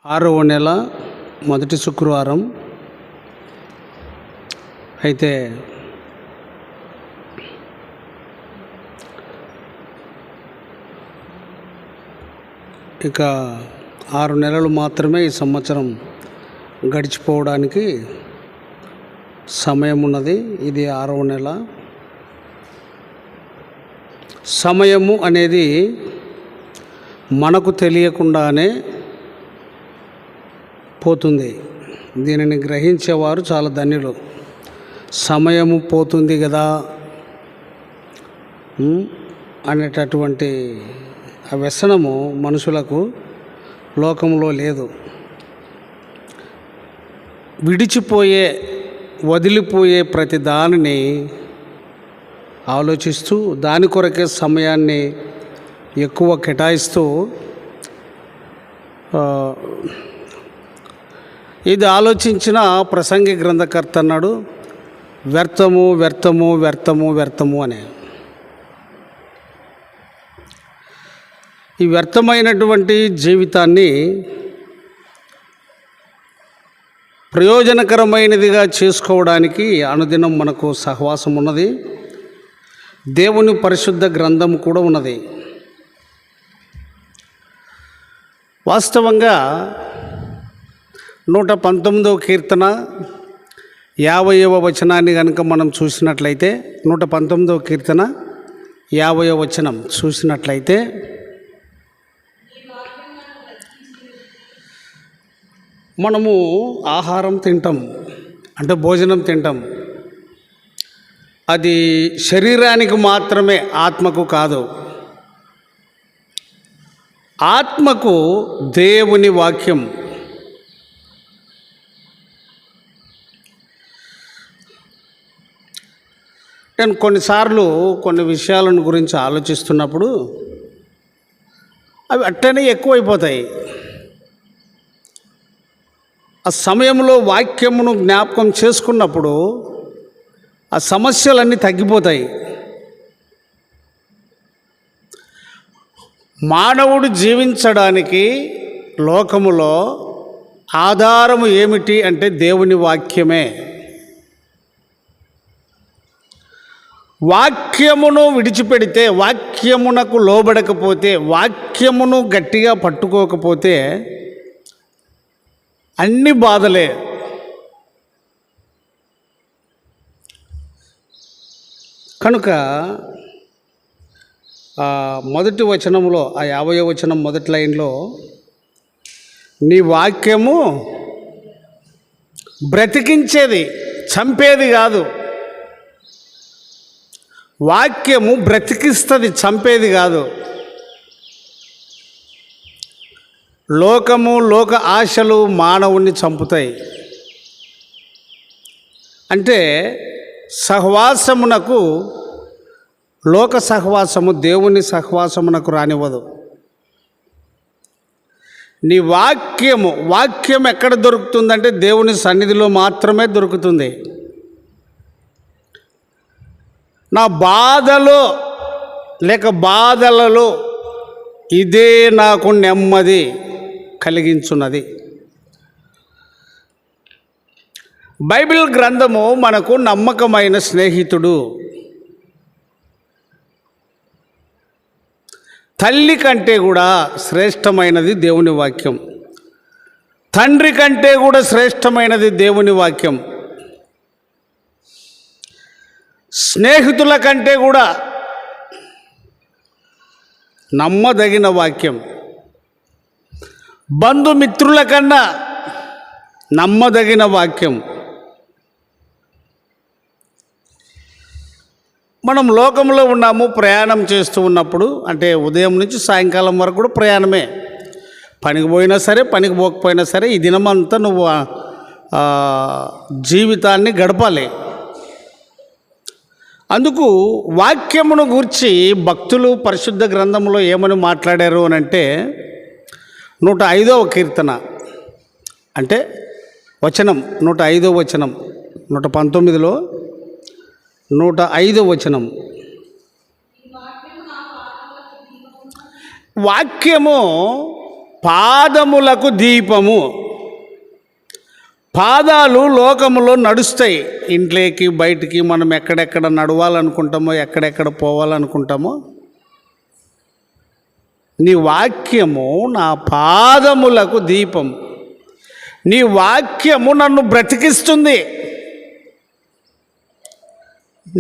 6వ నెల మొదటి శుక్రవారం. అయితే ఇక 6 నెలలు మాత్రమే ఈ సంవత్సరం గడిచిపోవడానికి సమయం ఉన్నది. ఇది 6వ నెల. సమయము అనేది మనకు తెలియకుండానే పోతుంది. దీనిని గ్రహించేవారు చాలా ధన్యులు. సమయము పోతుంది కదా అనేటటువంటి ఆ వ్యసనము మనుషులకు లోకంలో లేదు. వదిలిపోయే ప్రతి దానిని ఆలోచిస్తూ దాని కొరకే సమయాన్ని ఎక్కువ కేటాయిస్తూ ఇది ఆలోచించిన ప్రసంగి గ్రంథకర్త అన్నాడు, వ్యర్థము వ్యర్థము వ్యర్థము వ్యర్థము అని. ఈ వ్యర్థమైనటువంటి జీవితాన్ని ప్రయోజనకరమైనదిగా చేసుకోవడానికి అనుదినం మనకు సహవాసం ఉన్నది. దేవుని పరిశుద్ధ గ్రంథం కూడా ఉన్నది. వాస్తవంగా 119వ కీర్తన 50వ వచనాన్ని కనుక మనం చూసినట్లయితే, 119వ కీర్తన 50వ వచనం చూసినట్లయితే, మనము ఆహారం తింటాం, అంటే భోజనం తింటాం. అది శరీరానికి మాత్రమే, ఆత్మకు కాదు. ఆత్మకు దేవుని వాక్యం. నేను కొన్నిసార్లు కొన్ని విషయాలను గురించి ఆలోచిస్తున్నప్పుడు అవి అట్టనే ఎక్కువైపోతాయి. ఆ సమయంలో వాక్యమును జ్ఞాపకం చేసుకున్నప్పుడు ఆ సమస్యలన్నీ తగ్గిపోతాయి. మానవుడు జీవించడానికి లోకములో ఆధారము ఏమిటి అంటే దేవుని వాక్యమే. వాక్యమును విడిచిపెడితే, వాక్యమునకు లోబడకపోతే, వాక్యమును గట్టిగా పట్టుకోకపోతే అన్ని బాధలే. కనుక మొదటి వచనంలో, ఆ 50వ వచనం మొదటి లైన్లో, నీ వాక్యము బ్రతికించేది, చంపేది కాదు. వాక్యము బ్రతికిస్తుంది, చంపేది కాదు. లోకము, లోక ఆశలు మానవుణ్ణి చంపుతాయి. అంటే సహవాసమునకు, లోక సహవాసము దేవుని సహవాసమునకు రానివ్వదు. నీ వాక్యం ఎక్కడ దొరుకుతుందంటే దేవుని సన్నిధిలో మాత్రమే దొరుకుతుంది. నా బాధలో లేక బాధలలో ఇదే నాకు నెమ్మది కలిగించున్నది. బైబిల్ గ్రంథము మనకు నమ్మకమైన స్నేహితుడు. తల్లి కంటే కూడా శ్రేష్టమైనది దేవుని వాక్యం. తండ్రి కంటే కూడా శ్రేష్టమైనది దేవుని వాక్యం. స్నేహితుల కంటే కూడా నమ్మదగిన వాక్యం. బంధుమిత్రుల కన్నా నమ్మదగిన వాక్యం. మనం లోకంలో ఉన్నాము, ప్రయాణం చేస్తూ ఉన్నప్పుడు, అంటే ఉదయం నుంచి సాయంకాలం వరకు కూడా ప్రయాణమే. పనికి పోయినా సరే, పనికి పోకపోయినా సరే, ఈ దినమంతా నువ్వు జీవితాన్ని గడపాలి. అందుకు వాక్యమును గూర్చి భక్తులు పరిశుద్ధ గ్రంథంలో ఏమని మాట్లాడారు అని అంటే, 105వ కీర్తన అంటే వచనం, 105వ వచనం, 119లో 105వ వచనం. వాక్యము పాదములకు దీపము. పాదాలు లోకములో నడుస్తాయి. ఇంట్లోకి బయటికి మనం ఎక్కడెక్కడ నడవాలనుకుంటామో, ఎక్కడెక్కడ పోవాలనుకుంటామో, నీ వాక్యము నా పాదములకు దీపం. నీ వాక్యము నన్ను బ్రతికిస్తుంది.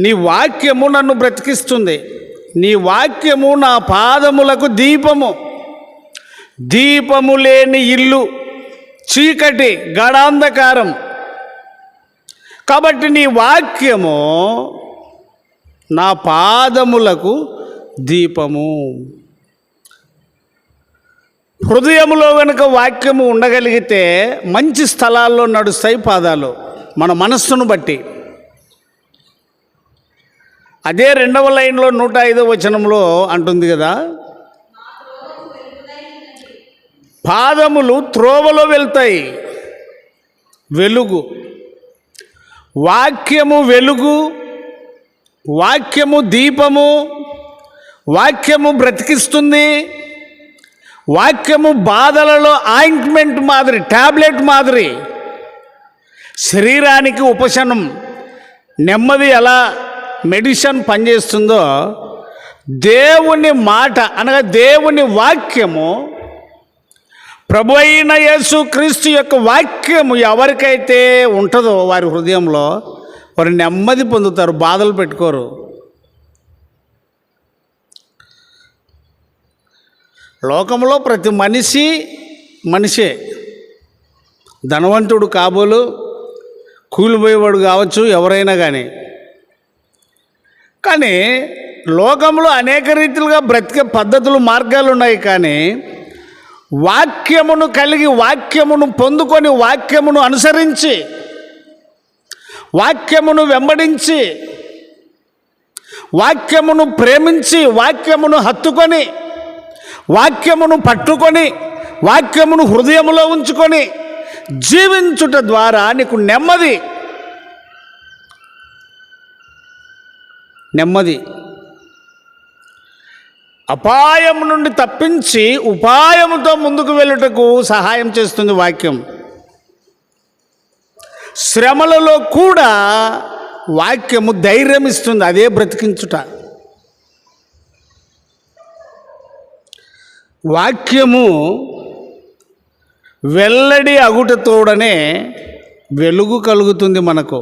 నీ వాక్యము నన్ను బ్రతికిస్తుంది. నీ వాక్యము నా పాదములకు దీపము. దీపము లేని ఇల్లు చీకటి, గాఢాంధకారం. కాబట్టి నీ వాక్యము నా పాదములకు దీపము. హృదయములో వెనుక వాక్యము ఉండగలిగితే మంచి స్థలాల్లో నడుస్తాయి పాదాలు, మన మనస్సును బట్టి. అదే 2వ లైన్లో 105వ వచనంలో అంటుంది కదా, పాదములు త్రోవలో వెళ్తాయి. వెలుగు, వాక్యము వెలుగు, వాక్యము దీపము, వాక్యము బ్రతికిస్తుంది. వాక్యము బాధలలో ఆయింట్మెంట్ మాదిరి, టాబ్లెట్ మాదిరి. శరీరానికి ఉపశమనం, నెమ్మది ఎలా మెడిసిన్ పనిచేస్తుందో, దేవుని మాట అనగా దేవుని వాక్యము, ప్రభు అయిన యేసు క్రీస్తు యొక్క వాక్యము ఎవరికైతే ఉంటుందో వారి హృదయంలో వారు నెమ్మది పొందుతారు, బాధలు పెట్టుకోరు. లోకంలో ప్రతి మనిషే, ధనవంతుడు కాబోలు, కూలిపోయేవాడు కావచ్చు, ఎవరైనా కానీ లోకంలో అనేక రీతిలుగా బ్రతికే పద్ధతులు, మార్గాలు ఉన్నాయి. కానీ వాక్యమును కలిగి, వాక్యమును పొందుకొని, వాక్యమును అనుసరించి, వాక్యమును వెంబడించి, వాక్యమును ప్రేమించి, వాక్యమును హత్తుకొని, వాక్యమును పట్టుకొని, వాక్యమును హృదయములో ఉంచుకొని జీవించుట ద్వారా నీకు నెమ్మది, అపాయం నుండి తప్పించి ఉపాయముతో ముందుకు వెళ్ళుటకు సహాయం చేస్తుంది వాక్యం. శ్రమలలో కూడా వాక్యము ధైర్యం ఇస్తుంది, అదే బ్రతికించుట. వాక్యము వెల్లడి అగుటతోడనే వెలుగు కలుగుతుంది మనకు.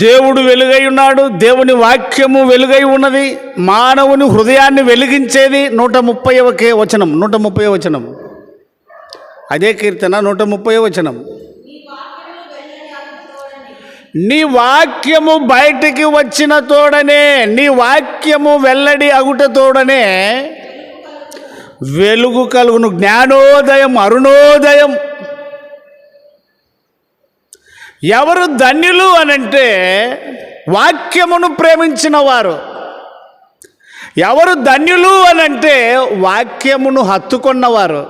దేవుడు వెలుగై ఉన్నాడు, దేవుని వాక్యము వెలుగై ఉన్నది, మానవుని హృదయాన్ని వెలిగించేది. 130వ వచనం, అదే కీర్తన 130వ వచనం. నీ వాక్యము బయటికి వచ్చిన తోడనే, నీ వాక్యము వెల్లడి అగుట తోడనే వెలుగు కలుగును. జ్ఞానోదయం, అరుణోదయం. ఎవరు ధన్యులు అనంటే వాక్యమును ప్రేమించిన వారు. ఎవరు ధన్యులు అనంటే వాక్యమును హత్తుకున్నవారు.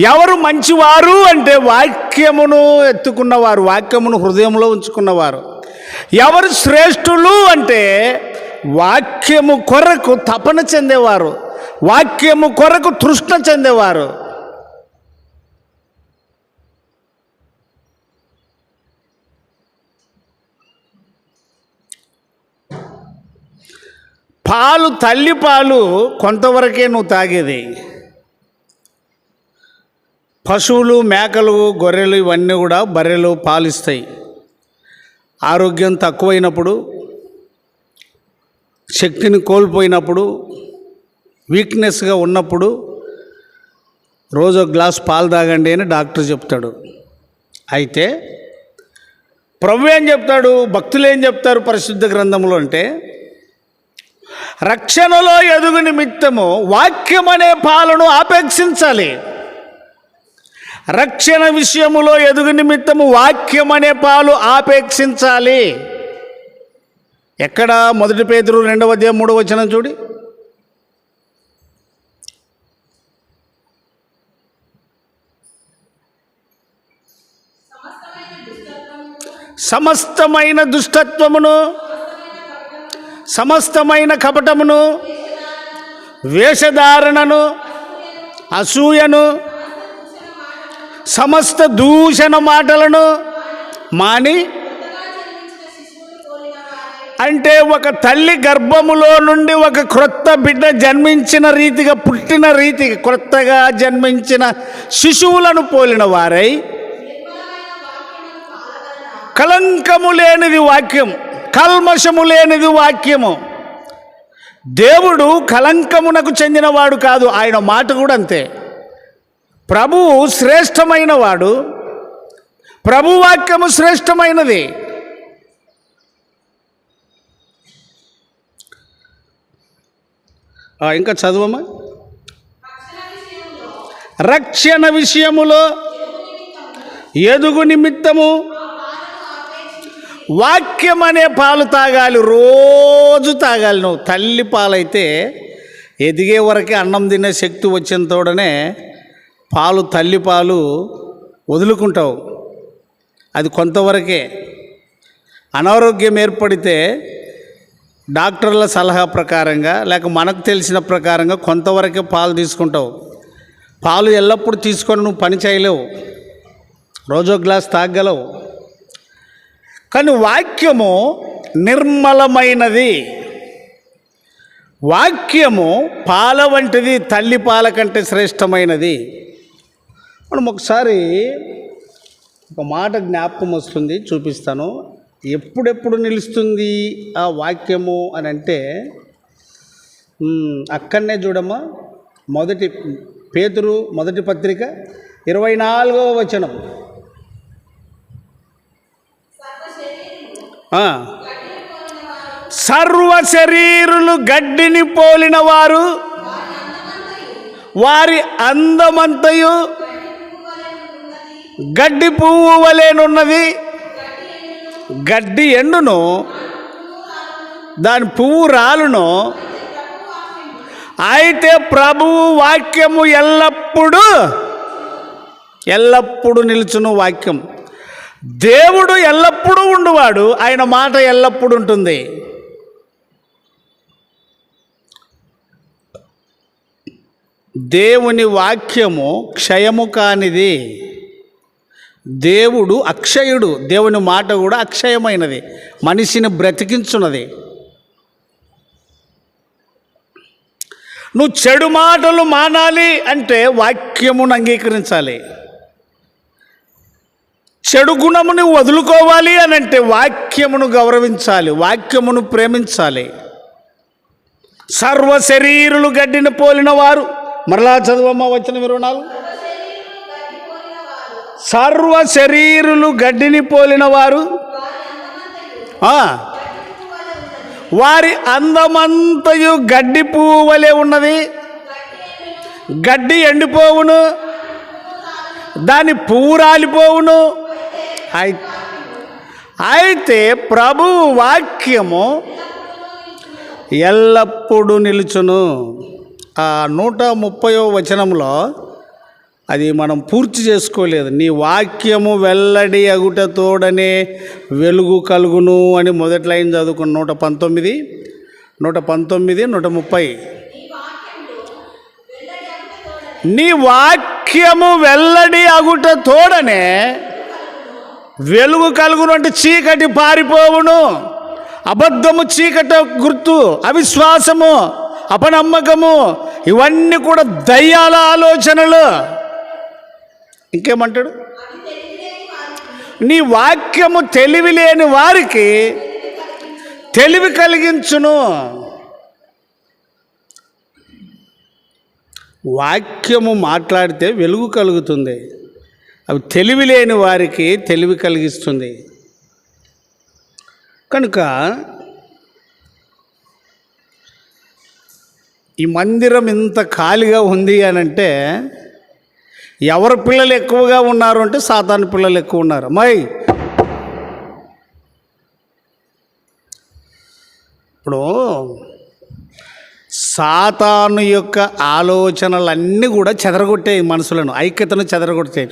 ఎవరు మంచివారు అంటే వాక్యమును ఎత్తుకున్నవారు, వాక్యమును హృదయంలో ఉంచుకున్నవారు. ఎవరు శ్రేష్ఠులు అంటే వాక్యము కొరకు తపన చెందేవారు, వాక్యము కొరకు తృష్ణ చెందేవారు. పాలు, తల్లి పాలు కొంతవరకే నువ్వు తాగేది. పశువులు, మేకలు, గొర్రెలు ఇవన్నీ కూడా, బర్రెలు పాలిస్తాయి. ఆరోగ్యం తక్కువైనప్పుడు, శక్తిని కోల్పోయినప్పుడు, వీక్నెస్గా ఉన్నప్పుడు రోజు ఒక గ్లాస్ పాలు తాగండి అని డాక్టర్ చెప్తాడు. అయితే ప్రభు ఏం చెప్తాడు, భక్తులు ఏం చెప్తారు పరిశుద్ధ గ్రంథంలో అంటే, రక్షణలో ఎదుగు నిమిత్తము వాక్యం అనే పాలను ఆపేక్షించాలి. రక్షణ విషయములో ఎదుగు నిమిత్తము వాక్యం అనే పాలు ఆపేక్షించాలి. ఎక్కడ? 1 పేతురు 2వ అధ్యాయం 3వ వచనం చూడి. సమస్తమైన దుష్టత్వమును, సమస్తమైన కపటమును, వేషధారణను అసూయను, సమస్త దూషణ మాటలను మాని, అంటే ఒక తల్లి గర్భములో నుండి ఒక క్రొత్త బిడ్డ జన్మించిన రీతిగా, పుట్టిన రీతిగా, క్రొత్తగా జన్మించిన శిశువులను పోలిన వారై, కలంకము లేనిది వాక్యం, కల్మషము లేనిది వాక్యము. దేవుడు కలంకమునకు చెందినవాడు కాదు, ఆయన మాట కూడా అంతే. ప్రభువు శ్రేష్టమైన వాడు, ప్రభు వాక్యము శ్రేష్టమైనది. ఇంకా చదువమ్మా. రక్షణ విషయములో ఎదుగు నిమిత్తము వాక్యం అనే పాలు తాగాలి, రోజు తాగాలి. నువ్వు తల్లి పాలైతే ఎదిగే వరకే అన్నం తినే శక్తి వచ్చిన తోడనే పాలు, తల్లి పాలు వదులుకుంటావు. అది కొంతవరకే. అనారోగ్యం ఏర్పడితే డాక్టర్ల సలహా ప్రకారంగా, లేక మనకు తెలిసిన ప్రకారంగా కొంతవరకే పాలు తీసుకుంటావు. పాలు ఎల్లప్పుడూ తీసుకొని నువ్వు పని చేయలేవు, రోజో గ్లాస్ తాగలవు. కానీ వాక్యము నిర్మలమైనది, వాక్యము పాల వంటిది, తల్లి పాల కంటే శ్రేష్టమైనది. మనం ఒకసారి ఒక మాట జ్ఞాపకం వస్తుంది, చూపిస్తాను. ఎప్పుడెప్పుడు నిలుస్తుంది ఆ వాక్యము అని అంటే, అక్కడనే చూడమ్మా. పేతురు మొదటి పత్రిక 24వ వచనం. సర్వ శరీరులు గడ్డిని పోలిన వారు, వారి అందమంతయు గడ్డి పువ్వు వలెనున్నది. గడ్డి ఎండును, దాని పువ్వు రాలును. అయితే ప్రభువు వాక్యము ఎల్లప్పుడూ నిలుచును. వాక్యం, దేవుడు ఎల్లప్పుడూ ఉండువాడు, ఆయన మాట ఎల్లప్పుడూ ఉంటుంది. దేవుని వాక్యము క్షయము కానిది. దేవుడు అక్షయుడు, దేవుని మాట కూడా అక్షయమైనది, మనిషిని బ్రతికించున్నది. నువ్వు చెడు మాటలు మానాలి అంటే వాక్యమును అంగీకరించాలి. చెడు గుణముని వదులుకోవాలి అని అంటే వాక్యమును గౌరవించాలి, వాక్యమును ప్రేమించాలి. సర్వ శరీరులు గడ్డిని పోలిన వారు, మరలా చదువమ్మ వచనం 24. సర్వ శరీరులు గడ్డిని పోలిన వారు, వారి అందమంతయు గడ్డి పువ్వు వలె ఉన్నది. గడ్డి ఎండిపోవును, దాని పువ్వు రాలిపోవును. అయితే ప్రభు వాక్యము ఎల్లప్పుడూ నిలుచును. ఆ 130వ వచనంలో అది మనం పూర్తి చేసుకోలేదు. నీ వాక్యము వెల్లడి అగుట తోడనే వెలుగు కలుగును అని మొదటి లైన్ చదువుకున్న 119, 130. నీ వాక్యము వెల్లడి అగుట తోడనే వెలుగు కలుగును అంటే చీకటి పారిపోవును. అబద్ధము చీకట గుర్తు, అవిశ్వాసము, అపనమ్మకము, ఇవన్నీ కూడా దయ్యాల ఆలోచనలు. ఇంకేమంటాడు? నీ వాక్యము తెలివి లేని వారికి తెలివి కలిగించును. వాక్యము మాట్లాడితే వెలుగు కలుగుతుంది, అవి తెలివి లేని వారికి తెలివి కలిగిస్తుంది. కనుక ఈ మందిరం ఇంత ఖాళీగా ఉంది అని అంటే ఎవరి పిల్లలు ఎక్కువగా ఉన్నారు అంటే సాతాను పిల్లలు ఎక్కువ ఉన్నారు. అమ్మాయి, ఇప్పుడు సాతాను యొక్క ఆలోచనలన్నీ కూడా చెదరగొట్టాయి, మనసులను, ఐక్యతను చెదరగొట్టాయి,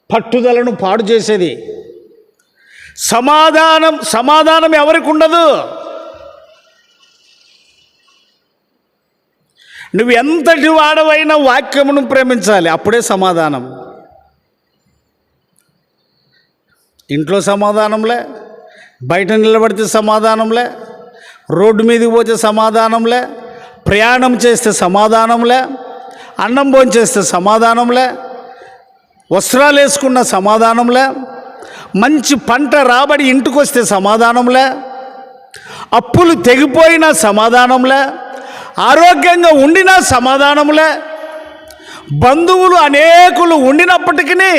పట్టుదలను పాడు చేసేది. సమాధానం ఎవరికి ఉండదు. నువ్వు ఎంతటి వాడవైనా వాక్యమును ప్రేమించాలి, అప్పుడే సమాధానం. ఇంట్లో సమాధానంలే, బయట నిలబడితే సమాధానంలే, రోడ్డు మీదకి పోతే సమాధానంలే, ప్రయాణం చేస్తే సమాధానంలే, అన్నం భోంచేస్తే సమాధానంలే, వస్త్రాలు వేసుకున్న సమాధానంలే, మంచి పంట రాబడి ఇంటికి వస్తే సమాధానంలే, అప్పులు తెగిపోయినా సమాధానంలే, ఆరోగ్యంగా ఉండినా సమాధానంలే, బంధువులు అనేకులు ఉండినప్పటికీ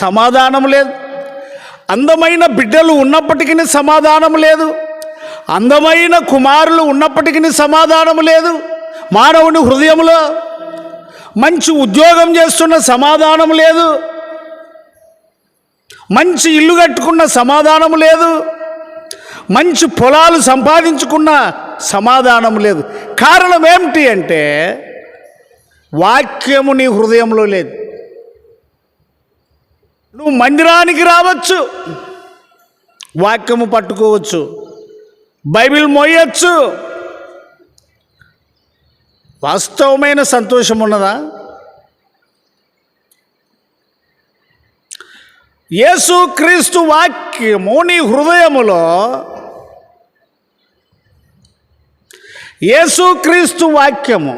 సమాధానం లేదు, అందమైన బిడ్డలు ఉన్నప్పటికీ సమాధానం లేదు, అందమైన కుమారులు ఉన్నప్పటికీ సమాధానం లేదు మానవుని హృదయంలో, మంచి ఉద్యోగం చేస్తున్న సమాధానం లేదు, మంచి ఇల్లు కట్టుకున్న సమాధానం లేదు, మంచి పొలాలు సంపాదించుకున్న సమాధానం లేదు. కారణం ఏమిటి అంటే వాక్యము నీ హృదయంలో లేదు. నువ్వు మందిరానికి రావచ్చు, వాక్యము పట్టుకోవచ్చు, బైబిల్ మోయచ్చు, వాస్తవమైన సంతోషం ఉన్నదా? యేసుక్రీస్తు వాక్యము నీ హృదయములో, యేసుక్రీస్తు వాక్యము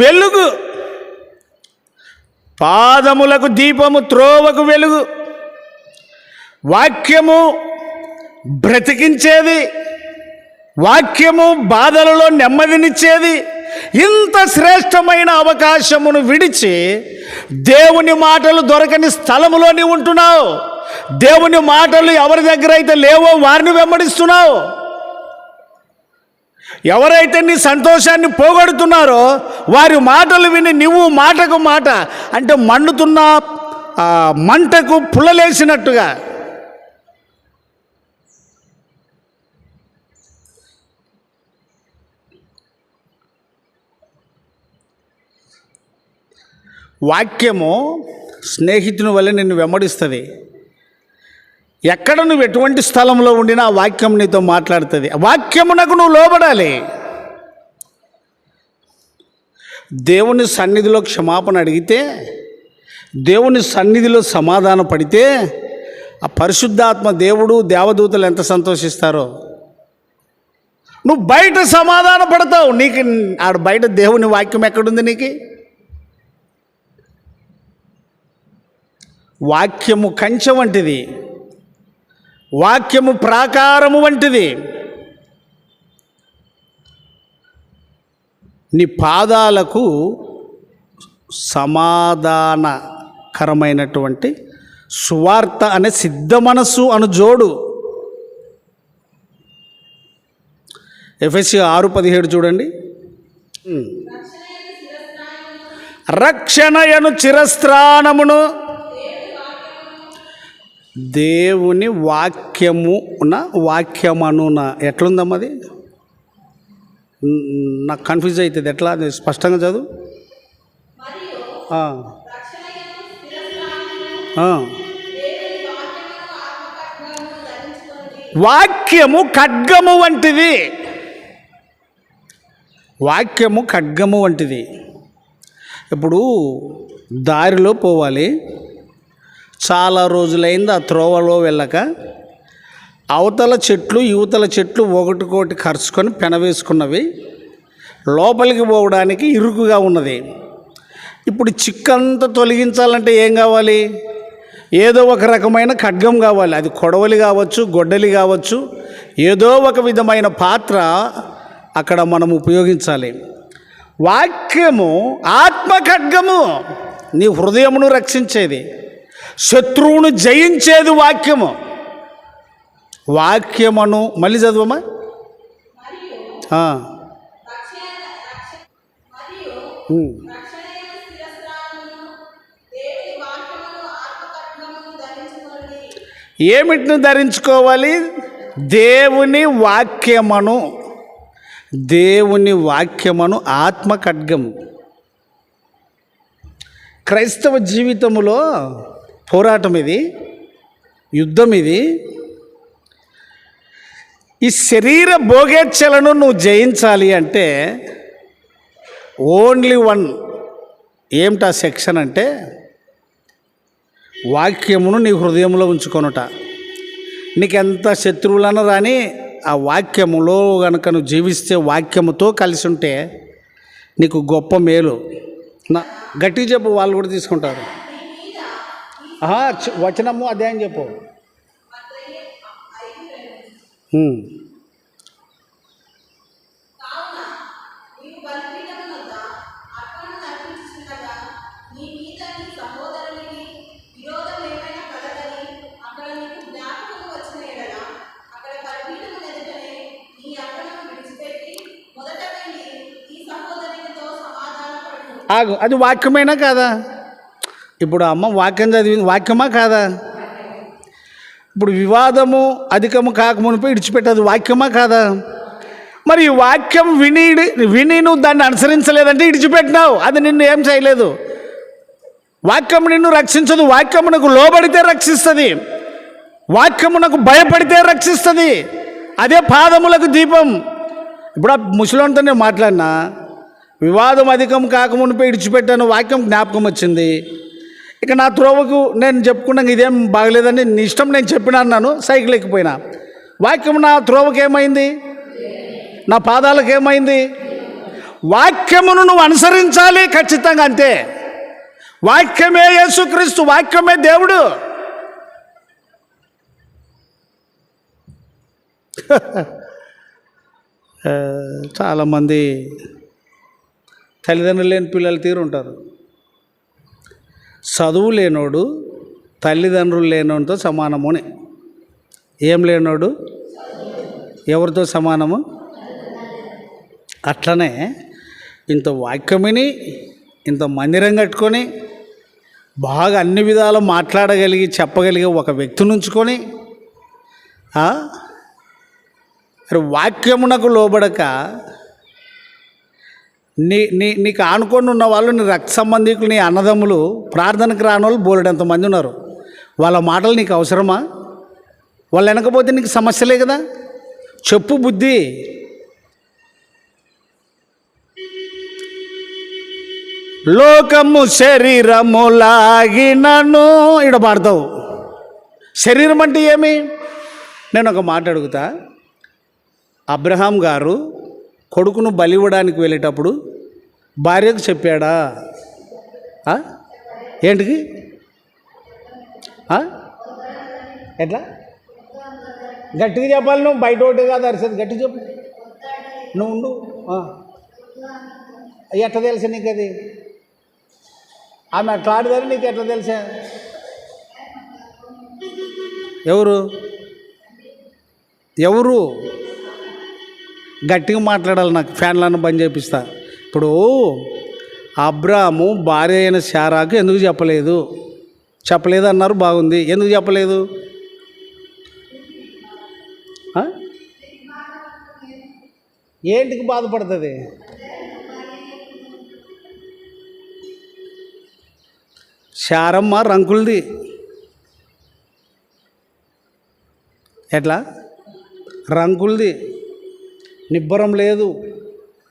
వెలుగు, పాదములకు దీపము, త్రోవకు వెలుగు. వాక్యము బ్రతికించేది, వాక్యము బాధలలో నెమ్మదినిచ్చేది. ఇంత శ్రేష్టమైన అవకాశమును విడిచి దేవుని మాటలు దొరకని స్థలములో నీవు ఉంటున్నావు. దేవుని మాటలు ఎవరి దగ్గర అయితే లేవో వారిని వెంబడిస్తున్నావు. ఎవరైతే నీ సంతోషాన్ని పోగొడుతున్నారో వారి మాటలు విని నువ్వు మాటకు మాట అంటే మండుతున్న మంటకు పుల్లలేసినట్టుగా వాక్యము స్నేహితుని వల్ల నిన్ను వెంబడిస్తుంది. ఎక్కడ నువ్వు ఎటువంటి స్థలంలో ఉండినా ఆ వాక్యం నీతో మాట్లాడుతుంది. వాక్యమునకు నువ్వు లోబడాలి. దేవుని సన్నిధిలో క్షమాపణ అడిగితే, దేవుని సన్నిధిలో సమాధాన పడితే ఆ పరిశుద్ధాత్మ దేవుడు దేవదూతలు ఎంత సంతోషిస్తారో. నువ్వు బయట సమాధాన పడతావు, నీకు ఆడ బయట దేవుని వాక్యం ఎక్కడుంది? నీకు వాక్యము కంచె వంటిది, వాక్యము ప్రాకారము వంటిది. నీ పాదాలకు సమాధానకరమైనటువంటి సువార్త అనే సిద్ధ మనస్సు అను జోడు. ఎఫెసీ 6:17 చూడండి. రక్షణయను చిరస్త్రాణమును దేవుని వాక్యమున, వాక్యమనున ఎట్లుందమ్మా అది? నాకు కన్ఫ్యూజ్ అవుతుంది. ఎట్లా స్పష్టంగా చదువు. వాక్యము ఖడ్గము వంటిది. వాక్యము ఖడ్గము వంటిది. ఇప్పుడు దారిలో పోవాలి, చాలా రోజులైంది ఆ త్రోవలో వెళ్ళక, అవతల చెట్లు యువతల చెట్లు ఒకటికోటి ఖర్చుకొని పెనవేసుకున్నవి, లోపలికి పోవడానికి ఇరుకుగా ఉన్నది. ఇప్పుడు చిక్కంతా తొలగించాలంటే ఏం కావాలి? ఏదో ఒక రకమైన ఖడ్గం కావాలి. అది కొడవలి కావచ్చు, గొడ్డలి కావచ్చు, ఏదో ఒక విధమైన పాత్ర అక్కడ మనం ఉపయోగించాలి. వాక్యము ఆత్మ ఖడ్గము, నీ హృదయమును రక్షించేది, శత్రువును జయించేది వాక్యము. వాక్యమును మళ్ళీ చదువమ్మా. ఏమిటిని ధరించుకోవాలి? దేవుని వాక్యమును. దేవుని వాక్యమును ఆత్మ ఖడ్గము. క్రైస్తవ జీవితములో పోరాటం ఇది, యుద్ధం ఇది. ఈ శరీర భోగేచ్ఛలను నువ్వు జయించాలి అంటే ఓన్లీ వన్. ఏమిటా సెక్షన్ అంటే, వాక్యమును నీ హృదయంలో ఉంచుకొనుట. నీకెంత శత్రువులను రాని ఆ వాక్యములో కనుక నువ్వు జీవిస్తే, వాక్యముతో కలిసి ఉంటే నీకు గొప్ప మేలు. గట్టిగా చెప్పు, వాళ్ళు కూడా తీసుకుంటారు. వచనము అదే అని చెప్పు. ఆగు, అది వాక్యమేనా కాదా? ఇప్పుడు అమ్మ వాక్యం చదివింది, వాక్యమా కాదా? ఇప్పుడు వివాదము అధికము కాకమునిపై విడిచిపెట్టదు, వాక్యమా కాదా? మరి ఈ వాక్యం విని నువ్వు దాన్ని అనుసరించలేదంటే విడిచిపెట్టినావు, అది నిన్ను ఏం చేయలేదు. వాక్యం నిన్ను రక్షించదు. వాక్యమునకు లోబడితే రక్షిస్తుంది, వాక్యమునకు భయపడితే రక్షిస్తుంది. అదే పాదములకు దీపం. ఇప్పుడు ఆ ముసలితో నేను మాట్లాడినా, వివాదం అధికం కాకమునిపై విడిచిపెట్టాను, వాక్యం జ్ఞాపకం వచ్చింది. ఇక నా త్రోవకు నేను చెప్పుకున్నాను, ఇదేం బాగలేదని నీ ఇష్టం నేను చెప్పినా అన్నాను, సైకిల్ ఎక్కిపోయినా. వాక్యం నా త్రోవకు ఏమైంది? నా పాదాలకు ఏమైంది? వాక్యమును నువ్వు అనుసరించాలి ఖచ్చితంగా, అంతే. వాక్యమే యేసుక్రీస్తు, వాక్యమే దేవుడు. చాలామంది తల్లిదండ్రులు లేని పిల్లలు తీరు ఉంటారు. చదువు లేనోడు తల్లిదండ్రులు లేనోడితో సమానముని. ఏం లేనోడు ఎవరితో సమానము? అట్లనే ఇంత వాక్యమిని, ఇంత మందిరం కట్టుకొని, బాగా అన్ని విధాలు మాట్లాడగలిగి చెప్పగలిగే ఒక వ్యక్తిని ఉంచుకొని, వాక్యమునకు లోబడక నీకు ఆనుకొని ఉన్న వాళ్ళు, నీ రక్త సంబంధికులు, నీ అన్నదమ్ములు, ప్రార్థనకు రాని వాళ్ళు బోలెడంతమంది ఉన్నారు. వాళ్ళ మాటలు నీకు అవసరమా? వాళ్ళు వెనకపోతే నీకు సమస్యలే కదా. చెప్పు బుద్ధి. లోకము శరీరము లాగినను ఇడ పాడతావు. శరీరం అంటే ఏమి? నేను ఒక మాట అడుగుతా. అబ్రహాం గారు కొడుకును బలివ్వడానికి వెళ్ళేటప్పుడు భార్యకు చెప్పాడా? ఏంటికి? ఎట్లా గట్టిగా చెప్పాలి, నువ్వు బయట ఒకటి కాదు అరిసేది, గట్టిగా చెప్పు. నువ్వు ఉండు. ఎట్లా తెలుసా నీకు అది? ఆమె అట్లా ఆడదని నీకు ఎట్లా తెలుసా? ఎవరు గట్టిగా మాట్లాడాలి, నాకు ఫ్యాన్లను బంద్ చేపిస్తా. ఇప్పుడు అబ్రాము భార్య అయిన శారాకు ఎందుకు చెప్పలేదు అన్నారు, బాగుంది. ఎందుకు చెప్పలేదు? ఏంటికి బాధపడుతుంది? శారమ్మ రంకులది. ఎట్లా రంకులది? నిబ్బరం లేదు,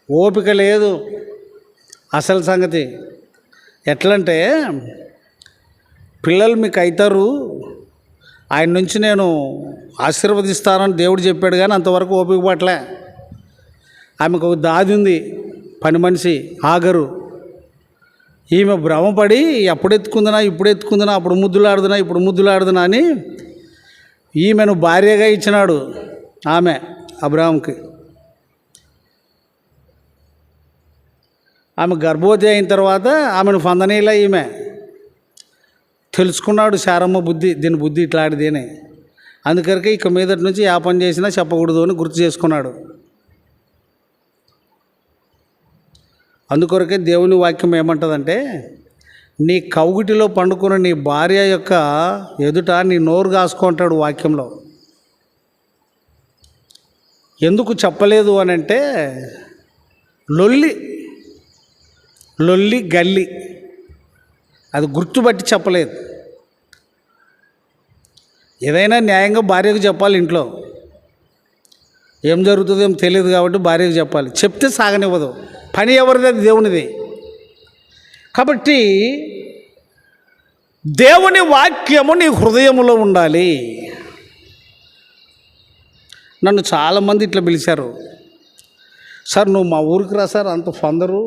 ఓపిక లేదు. అసలు సంగతి ఎట్లంటే, పిల్లలు మీకు అవుతారు, ఆయన నుంచి నేను ఆశీర్వదిస్తానని దేవుడు చెప్పాడు, కానీ అంతవరకు ఓపిక పట్టలే. ఆమెకు ఒక దాది ఉంది, పని మనిషి ఆగరు. ఈమె భ్రమపడి అప్పుడు ఎత్తుకుందునా, అప్పుడు ముద్దులాడుదునా అని ఈమెను భార్యగా ఇచ్చినాడు ఆమె అబ్రాహాంకి. ఆమె గర్భవతి అయిన తర్వాత ఆమెను పొందనీలా. ఈమె తెలుసుకున్నాడు శారమ్మ బుద్ధి, దీని బుద్ధి ఇట్లాంటిది అని. అందుకరికి ఇక మీదటి నుంచి ఏ పని చేసినా చెప్పకూడదు అని గుర్తు చేసుకున్నాడు. అందుకొరకే దేవుని వాక్యం ఏమంటుందంటే, నీ కౌగిటిలో పండుకున్న నీ భార్య యొక్క ఎదుట నీ నోరు కాసుకుంటాడు వాక్యంలో. ఎందుకు చెప్పలేదు అని అంటే, లొల్లి గల్లి అది గుర్తుపట్టి చెప్పలేదు. ఏదైనా న్యాయంగా భార్యకు చెప్పాలి. ఇంట్లో ఏం జరుగుతుందో ఏం తెలియదు కాబట్టి భార్యకు చెప్పాలి. చెప్తే సాగనివ్వదు, పని ఎవరిది? అది దేవునిది. కాబట్టి దేవుని వాక్యము నీ హృదయములో ఉండాలి. నన్ను చాలామంది ఇట్లా పిలిచారు, సార్ నువ్వు మా ఊరికి రా సార్, అంత ఫందరు,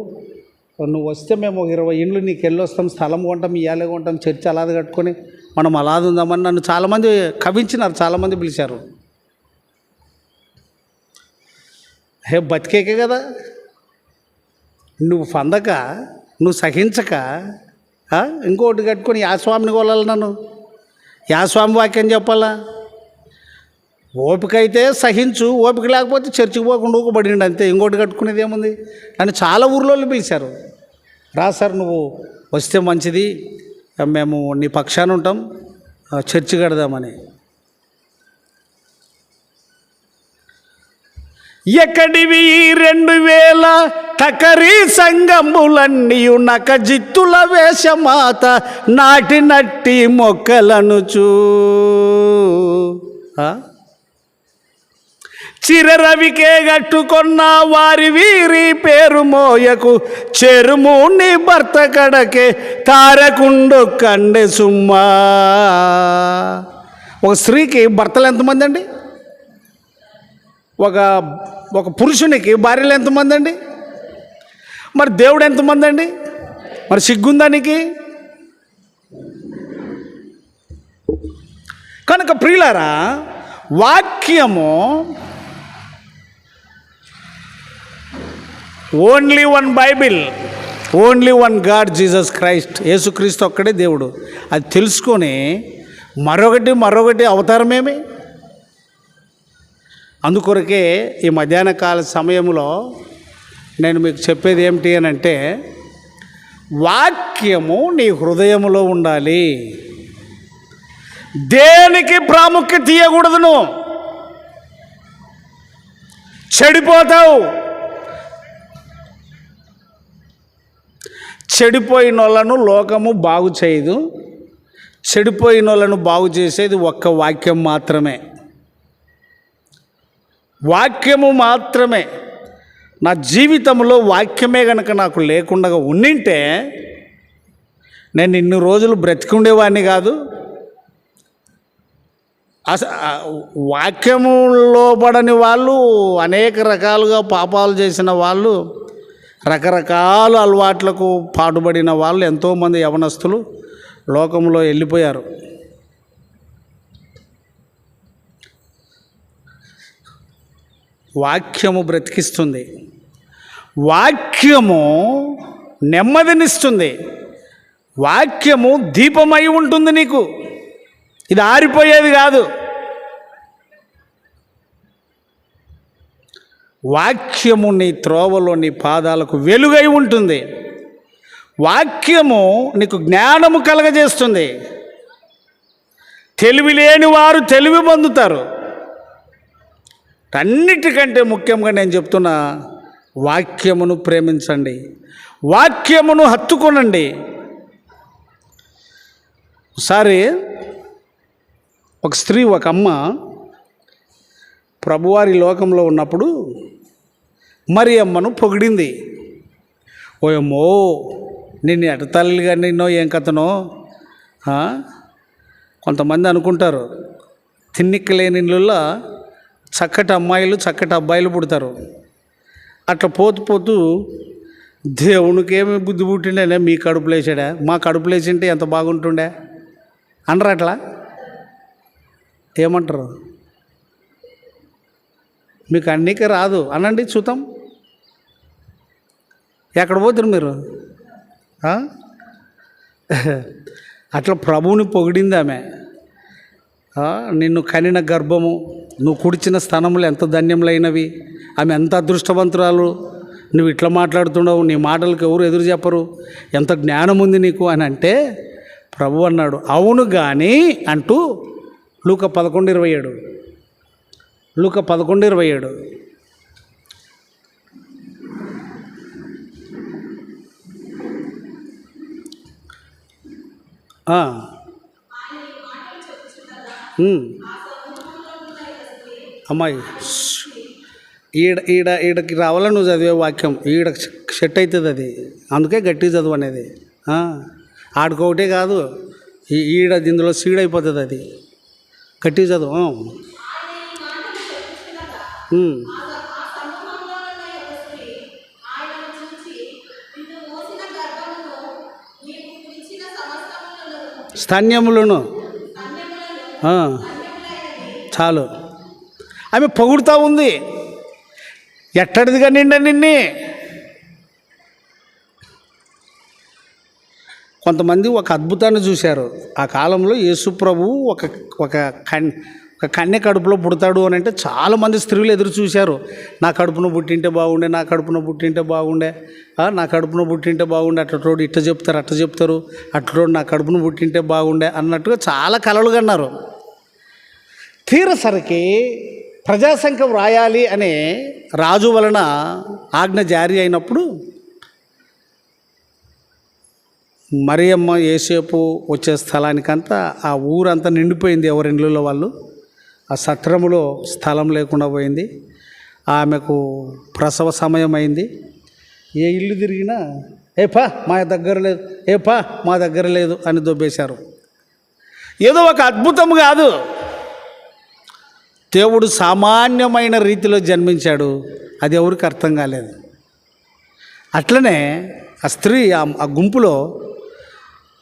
నువ్వు వస్తే మేము 20 ఇండ్లు నీకు వెళ్ళొస్తాం, స్థలం కొంటాం, ఇయ్యాలే కొంటాం, చర్చి అలాది కట్టుకొని మనం అలాది ఉందామని నన్ను చాలామంది కవించినారు, చాలామంది పిలిచారు. బతికేకే కదా, నువ్వు ఫందక, నువ్వు సహించక ఇంకోటి కట్టుకొని యా స్వామిని కొలాలి, నన్ను యా స్వామి వాక్యం చెప్పాలా? ఓపిక అయితే సహించు, ఓపిక లేకపోతే చర్చికి పోకుండా ఊకబడిండు అంతే, ఇంకోటి కట్టుకునేది ఏముంది? నన్ను చాలా ఊర్లో పిలిచారు, రా సార్ నువ్వు వస్తే మంచిది, మేము నీ పక్షాన ఉంటాం, చర్చి కడదామని. ఎక్కడివి 2000 టకరీ సంగములన్నీయు నక జిత్తుల వేషమాత నాటి నట్టి మొక్కలనుచూ చిరరవికే గట్టుకొన్న వారి వీరి పేరు మోయకు చెరుము నీ భర్త కడకే తారకుండు కండె సుమ్మా. ఒక స్త్రీకి భర్తలు ఎంతమంది అండి? ఒక పురుషునికి భార్యలు ఎంతమంది అండి? మరి దేవుడు ఎంతమంది అండి? మరి సిగ్గుందానికి? కనుక ప్రియులారా, వాక్యము only one Bible, only one God Jesus Christ, యేసుక్రీస్తు ఒక్కడే దేవుడు. అది తెలుసుకొని మరొకటి అవతారమేమి? అందుకొరకే ఈ మధ్యాహ్న కాల సమయంలో నేను మీకు చెప్పేది ఏమిటి అని అంటే, వాక్యము నీ హృదయములో ఉండాలి. దేనికి ప్రాముఖ్యత ఇవ్వకూడదు, నువ్వు చెడిపోతావు. చెడిపోయిన వాళ్ళను లోకము బాగు చేయదు, చెడిపోయిన వాళ్ళను బాగు చేసేది ఒక్క వాక్యం మాత్రమే. వాక్యము మాత్రమే. నా జీవితంలో వాక్యమే కనుక నాకు లేకుండా ఉండింటే నేను ఇన్ని రోజులు బ్రతికుండేవాడిని కాదు. వాక్యములో పడని వాళ్ళు, అనేక రకాలుగా పాపాలు చేసిన వాళ్ళు, రకరకాల అలవాట్లకు పాటుపడిన వాళ్ళు ఎంతోమంది యవనస్తులు లోకంలో వెళ్ళిపోయారు. వాక్యము బ్రతికిస్తుంది, వాక్యము నెమ్మదినిస్తుంది, వాక్యము దీపమై ఉంటుంది నీకు. ఇది ఆరిపోయేది కాదు. వాక్యము నీ త్రోవలో, నీ పాదాలకు వెలుగై ఉంటుంది. వాక్యము నీకు జ్ఞానము కలగజేస్తుంది. తెలివి లేని వారు తెలివి పొందుతారు. అన్నిటికంటే ముఖ్యంగా నేను చెప్తున్నా, వాక్యమును ప్రేమించండి, వాక్యమును హత్తుకొనండి. ఒకసారి ఒక స్త్రీ, ఒక అమ్మ ప్రభువారి లోకంలో ఉన్నప్పుడు మరి అమ్మను పొగిడింది. ఓయమ్మో, నిన్ను ఎడతల్లిగా నిన్నో ఏం కథనో. కొంతమంది అనుకుంటారు తిన్నిక్కలేని ఇళ్ళల్లో చక్కటి అమ్మాయిలు చక్కటి అబ్బాయిలు పుడతారు. అట్లా పోతూ పోతూ దేవునికి ఏమి బుద్ధి పుట్టిండే, మీ కడుపులో వేసాడా, మా కడుపులో వేసింటే ఎంత బాగుంటుండే అనరు. అట్లా ఏమంటారు? మీకు అన్నికే రాదు అనండి, చూద్దాం. ఎక్కడ పోతారు మీరు? అట్లా ప్రభువుని పొగిడింది ఆమె. నిన్ను కనిన గర్భము, నువ్వు కుడిచిన స్థనములు ఎంత ధన్యములైనవి, ఆమె ఎంత అదృష్టవంతురాలు, నువ్వు ఇట్లా మాట్లాడుతున్నావు, నీ మాటలకు ఎవరు ఎదురు చెప్పరు, ఎంత జ్ఞానం ఉంది నీకు అని అంటే ప్రభు అన్నాడు, అవును కానీ అంటూ లూకా 11:27, లూకా 11:27. అమ్మాయి ఈడకి రావాలని నువ్వు చదివే వాక్యం ఈడ సెట్ అవుతుంది అది. అందుకే గట్టి చదువు అనేది. ఆడుకోవటే కాదు, ఈడ ఇందులో సీడ్ అయిపోతుంది అది. గట్టి చదువు. స్తన్యములను చాలు. ఆమె పొగుడుతూ ఉంది. ఎట్టడిదిగా నిన్నే. కొంతమంది ఒక అద్భుతాన్ని చూశారు. ఆ కాలంలో యేసు ప్రభువు ఒక కన్య కడుపులో పుడతాడు అని అంటే చాలామంది స్త్రీలు ఎదురు చూశారు. నా కడుపున పుట్టింటే బాగుండే, నా కడుపున పుట్టింటే బాగుండే, నా కడుపున పుట్టింటే బాగుండే, అట్లటోడు ఇట్ట చెప్తారు, అట్ట చెప్తారు, అట్లటోడు నా కడుపున పుట్టింటే బాగుండే అన్నట్టుగా చాలా కలలు కన్నారు. తీరసరికి ప్రజాసంఖ్యం రాయాలి అనే రాజు వలన ఆజ్ఞ జారీ అయినప్పుడు మరియమ్మ యేసేపు వచ్చే స్థలానికంతా ఆ ఊరంతా నిండిపోయింది. ఎవరిండ్లలో వాళ్ళు. ఆ సత్రములో స్థలం లేకుండా పోయింది. ఆమెకు ప్రసవ సమయం అయింది. ఏ ఇల్లు తిరిగినా ఏపా మా దగ్గర లేదు, ఏపా మా దగ్గర లేదు అని దొబ్బేశారు. ఏదో ఒక అద్భుతం కాదు, దేవుడు సామాన్యమైన రీతిలో జన్మించాడు. అది ఎవరికి అర్థం కాలేదు. అట్లనే ఆ స్త్రీ ఆ గుంపులో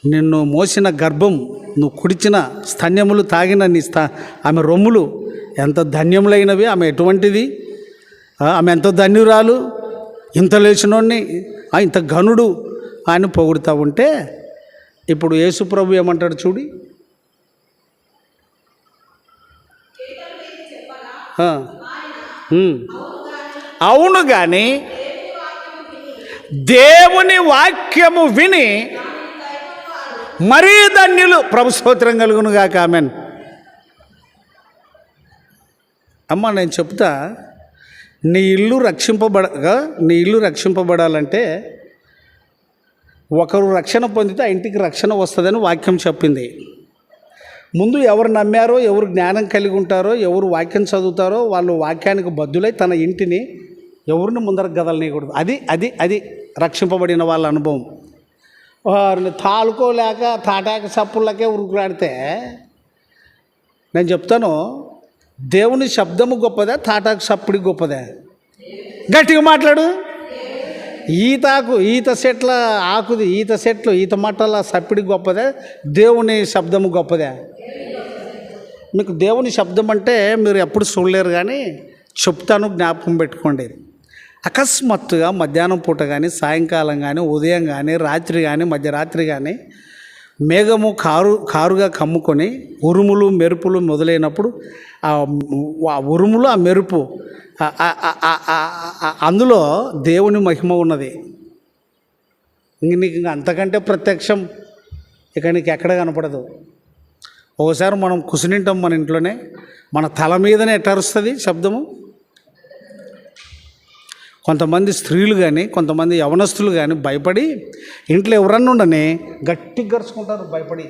నిన్ను మోసిన గర్భం, నువ్వు కుడిచిన స్తన్యములు తాగిన ఆమె రొమ్ములు ఎంత ధన్యములైనవి, ఆమె ఎటువంటిది, ఆమె ఎంత ధన్యురాలు, ఇంత లేచినోడిని, ఇంత ఘనుడు అని పొగుడుతూ ఉంటే ఇప్పుడు యేసు ప్రభు ఏమంటాడు చూడి. అవును కానీ దేవుని వాక్యము విని మరీ ధన్యులు, ప్రభు స్తోత్రం కలుగును గాక. ఆమెన్. అమ్మ నేను చెప్తా, నీ ఇల్లు రక్షింపబడాలంటే ఒకరు రక్షణ పొందితే ఆ ఇంటికి రక్షణ వస్తుందని వాక్యం చెప్పింది. ముందు ఎవరు నమ్మారో, ఎవరు జ్ఞానం కలిగి ఉంటారో, ఎవరు వాక్యం చదువుతారో వాళ్ళు వాక్యానికి బద్దులై తన ఇంటిని ఎవరిని ముందరకు గదలనీయకూడదు. అది రక్షింపబడిన వాళ్ళ అనుభవం. వారిని తాలుకోలేక తాటాక చప్పుళ్ళకే ఉరుకులాడితే, నేను చెప్తాను, దేవుని శబ్దము గొప్పదా, తాటాకు చప్పుడి గొప్పదా? గట్టిగా మాట్లాడు. ఈత చెట్ల ఆకుది, ఈత మట్టల చప్పిడి గొప్పదా, దేవుని శబ్దము గొప్పదా? మీకు దేవుని శబ్దం అంటే మీరు ఎప్పుడు చూడలేరు, కానీ చెప్తాను, జ్ఞాపకం పెట్టుకోండి. అకస్మాత్తుగా మధ్యాహ్నం పూట కానీ, సాయంకాలం కానీ, ఉదయం కానీ, రాత్రి కానీ, మధ్యరాత్రి కానీ మేఘము కారుగా కమ్ముకొని ఉరుములు మెరుపులు మొదలైనప్పుడు ఆ ఉరుములు, ఆ మెరుపు, అందులో దేవుని మహిమ ఉన్నది. నీకు అంతకంటే ప్రత్యక్షం ఇక నీకు ఎక్కడ కనపడదు. ఒకసారి మనం కుసినింటాం మన ఇంట్లోనే, మన తల మీదనే ఎట్టరుస్తుంది శబ్దము. కొంతమంది స్త్రీలు కానీ, కొంతమంది యవనస్తులు కానీ భయపడి ఇంట్లో ఎవరన్నా ఉండని గట్టిగా గరుచుకుంటారు భయపడి.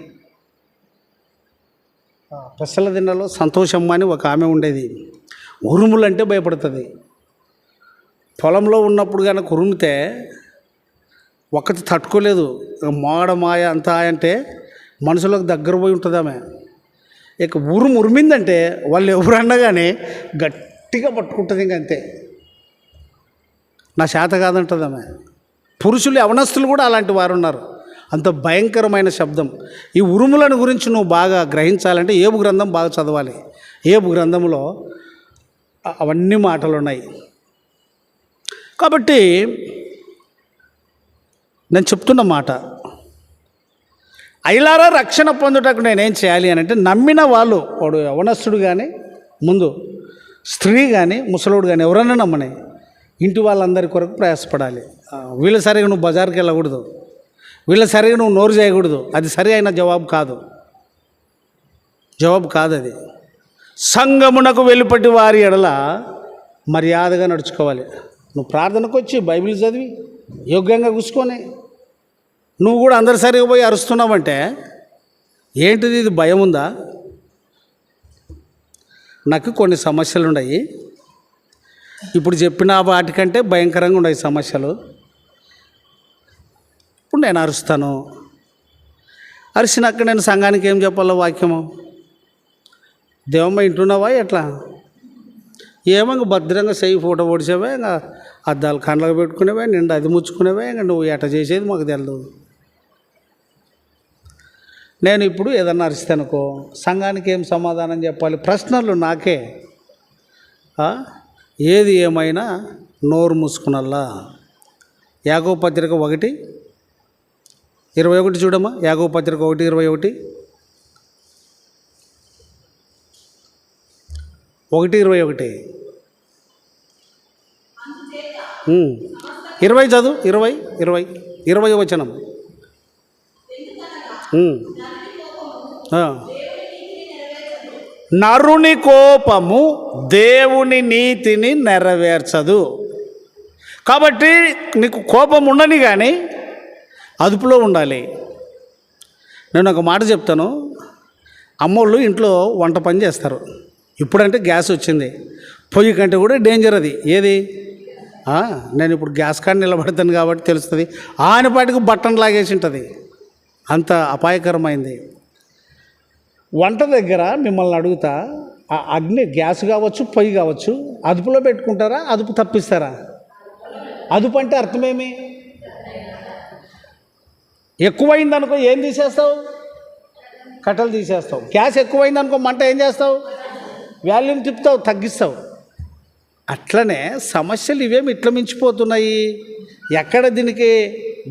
పెసల దిన్నలో సంతోషమ్మ అని ఒక ఆమె ఉండేది. ఉరుములంటే భయపడుతుంది. పొలంలో ఉన్నప్పుడు కనుక ఉరుమితే ఒకటి తట్టుకోలేదు. మాయ అంతా అంటే మనుషులకు దగ్గర పోయి ఉంటుంది ఆమె. ఇక ఉరిమిందంటే వాళ్ళు ఎవరన్నా కానీ గట్టిగా పట్టుకుంటుంది. ఇంకంతే, నా చేత కాదంటుంది ఆమె. పురుషులు యవనస్తులు కూడా అలాంటి వారు ఉన్నారు. అంత భయంకరమైన శబ్దం. ఈ ఉరుములను గురించి నువ్వు బాగా గ్రహించాలంటే ఏబు గ్రంథం బాగా చదవాలి. ఏబు గ్రంథంలో అవన్నీ మాటలు ఉన్నాయి. కాబట్టి నేను చెప్తున్న మాట, అయిలారా రక్షణ పొందుటకు నేనేం చేయాలి అని అంటే, నమ్మిన వాళ్ళు, వాడు యవనస్తుడు కానీ, ముందు స్త్రీ కానీ, ముసలోడు కానీ, ఎవరన్నా నమ్మని ఇంటి వాళ్ళందరి కొరకు ప్రయాసపడాలి. వీళ్ళ సరిగా నువ్వు బజార్కి వెళ్ళకూడదు, వీళ్ళ సరిగా నువ్వు నోరు చేయకూడదు. అది సరి అయిన జవాబు కాదు అది. సంఘమునకు వెలుపటి వారి ఎడల మర్యాదగా నడుచుకోవాలి. నువ్వు ప్రార్థనకు వచ్చి బైబిల్ చదివి యోగ్యంగా కూర్చుకొని నువ్వు కూడా అందరి సరిగా పోయి అరుస్తున్నావంటే ఏంటిది? ఇది భయం ఉందా? నాకు కొన్ని సమస్యలు ఉన్నాయి. ఇప్పుడు చెప్పిన వాటికంటే భయంకరంగా ఉన్నాయి సమస్యలు. అప్పుడు నేను అరుస్తాను. అరిసినాక నేను సంఘానికి ఏం చెప్పాలో వాక్యము? దేవమ్మ వింటున్నావా ఎట్లా? ఏమో ఇంక భద్రంగా చెయ్యి ఫోటో పొడిచేవే, ఇంకా అద్దాలు కండ్లకు పెట్టుకునేవే, నిండా అది ముచ్చుకునేవే, ఇంకా నువ్వు ఎట్ట చేసేది మాకు తెలియదు. నేను ఇప్పుడు ఏదన్నా అరిస్తానుకో సంఘానికి ఏం సమాధానం చెప్పాలి? ప్రశ్నలు నాకే. ఏది ఏమైనా నోరు మూసుకునల్లా. యాకోబు పత్రిక 1:21 చూడమ్మా. యాకోబు పత్రిక 1:21. 1:21. 20 చదువు. 20 వచనం. నరుని కోపము దేవుని నీతిని నెరవేర్చదు. కాబట్టి నీకు కోపం ఉండని కానీ అదుపులో ఉండాలి. నేను ఒక మాట చెప్తాను. అమ్మోళ్ళు ఇంట్లో వంట పని చేస్తారు. ఇప్పుడంటే గ్యాస్ వచ్చింది, పొయ్యి కంటే కూడా డేంజర్ అది. ఏది? నేను ఇప్పుడు గ్యాస్ కాడ నిలబడతాను కాబట్టి తెలుస్తుంది. ఆనపాటికి బట్టన్ లాగేసి ఉంటుంది, అంత అపాయకరమైంది. వంట దగ్గర మిమ్మల్ని అడుగుతా, ఆ అగ్ని గ్యాస్ కావచ్చు, పొయ్యి కావచ్చు, అదుపులో పెట్టుకుంటారా, అదుపు తప్పిస్తారా? అదుపు అంటే అర్థమేమి? ఎక్కువైందనుకో ఏం తీసేస్తావు? కట్టెలు తీసేస్తావు. గ్యాస్ ఎక్కువైందనుకో మంట ఏం చేస్తావు? వాల్యూమ్ తిప్పుతావు, తగ్గిస్తావు. అట్లనే సమస్యలు ఇవేమి ఇట్లా మించిపోతున్నాయి. ఎక్కడ దీనికి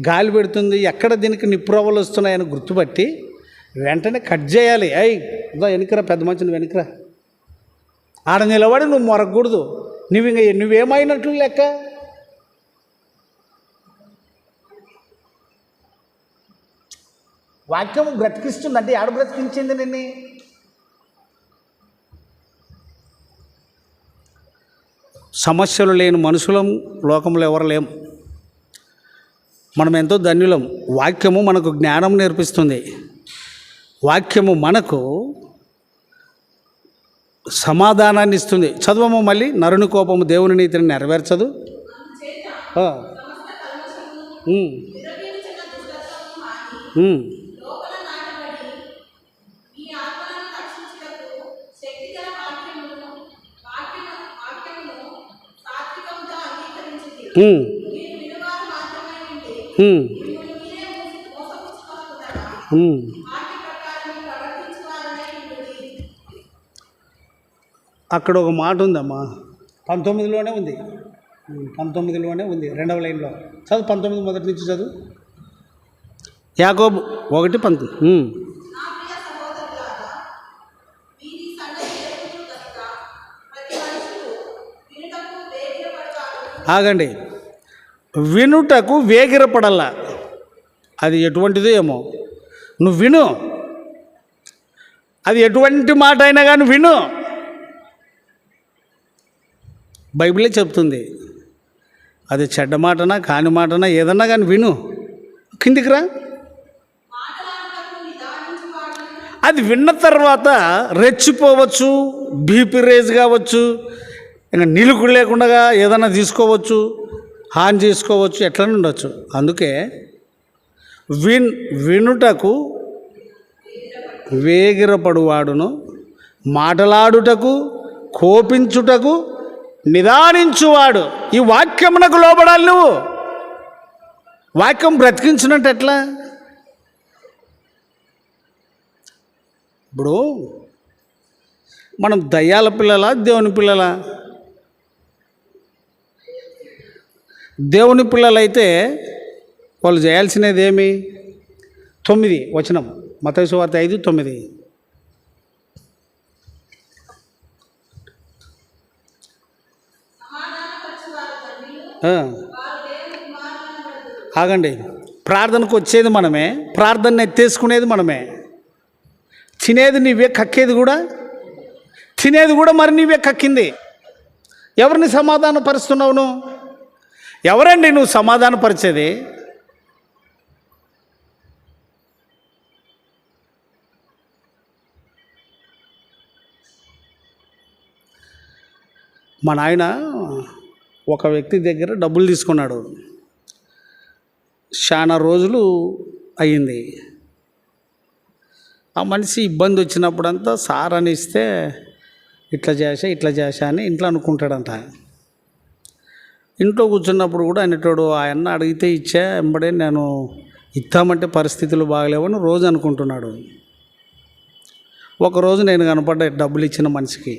గాలి పెడుతుంది, ఎక్కడ దీనికి నిప్పురవ్వలు వస్తున్నాయని గుర్తుపట్టి వెంటనే కట్ చేయాలి. ఇదా వెనుకరా, పెద్ద మంచిని వెనుకరా, ఆడ నిలబడి నువ్వు మొరగకూడదు. నువ్వేమైనట్లు లెక్క. వాక్యం బ్రతికిస్తుందంటే ఆడ బ్రతికించింది నిన్ను? సమస్యలు లేని మనుషులం లోకంలో ఎవరు లేం. మనం ఎంతో ధన్యులం. వాక్యము మనకు జ్ఞానం నేర్పిస్తుంది. వాక్యము మనకు సమాధానాన్ని ఇస్తుంది. చదవము మళ్ళీ. నరుని కోపము దేవుని నీతిని నెరవేర్చదు. అక్కడ ఒక మాట ఉందమ్మా, 19లోనే ఉంది. 19లోనే ఉంది, 2వ లైన్లో చదువు. 19 మొదటి నుంచి చదువు. యాకోబు 1:19. ఆగండి. వినుటకు వేగిరపడల్లా. అది ఎటువంటిదో ఏమో, నువ్వు విను. అది ఎటువంటి మాట అయినా కానీ విను. బైబిలే చెప్తుంది. అది చెడ్డ మాటనా కాని మాటనా ఏదన్నా కానీ విను. కిందికి రా. అది విన్న తర్వాత రెచ్చిపోవచ్చు, బీపీ రేజ్ కావచ్చు, ఇంకా నిలుకు లేకుండా ఏదైనా తీసుకోవచ్చు, హాని చేసుకోవచ్చు, ఎట్లనే ఉండొచ్చు. అందుకే వినుటకు వేగిరపడువాడును, మాటలాడుటకు కోపించుటకు నిదానించువాడు. ఈ వాక్యమునకు లోబడాలి. నువ్వు వాక్యం బ్రతికించినట్టు ఎట్లా? ఇప్పుడు మనం దయ్యాల పిల్లలా దేవుని పిల్లలా? దేవుని పిల్లలైతే వాళ్ళు చేయాల్సినది ఏమి? 9 వచనం, మత్తయి సువార్త 5:9. ఆగండి. ప్రార్థనకు వచ్చేది మనమే, ప్రార్థన ఎత్తేసుకునేది మనమే, తినేది నీవే, కక్కేది కూడా తినేది కూడా మరి నీవే కక్కింది. ఎవరిని సమాధాన పరుస్తున్నావు నువ్వు? ఎవరండి నువ్వు సమాధానపరిచేది? మా నాయన ఒక వ్యక్తి దగ్గర డబ్బులు తీసుకున్నాడు. చాలా రోజులు అయ్యింది. ఆ మనిషి ఇబ్బంది వచ్చినప్పుడంతా సార్ అని ఇస్తే ఇట్లా చేశా అని ఇంట్లో అనుకుంటాడంట. ఇంట్లో కూర్చున్నప్పుడు కూడా అనేటోడు ఆయన అడిగితే ఇచ్చా వెంబడే నేను ఇస్తామంటే పరిస్థితులు బాగలేవని రోజు అనుకుంటున్నాడు. ఒకరోజు నేను కనపడ్డా డబ్బులు ఇచ్చిన మనిషికి.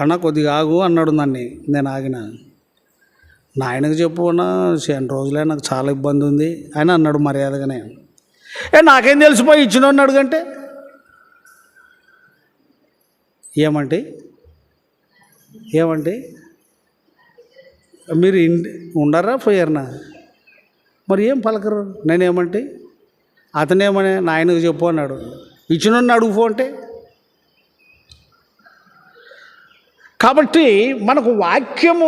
అన్న కొద్దిగా ఆగు అన్నాడు నన్ను. నేను ఆగిన. నాయనకు చెప్పు అన్న, 2 రోజులే నాకు చాలా ఇబ్బంది ఉంది అని అన్నాడు మర్యాదగానే. నాకేం తెలిసిపోయి ఇచ్చినోడిని అడుగంటే ఏమంటే మీరు ఉండరా పోయారనా? మరి ఏం పలకరు? నేనేమంటే అతనేమని నాయనకు చెప్పు అన్నాడు. ఇచ్చినోడిని అడుగుపో అంటే. కాబట్టి మనకు వాక్యము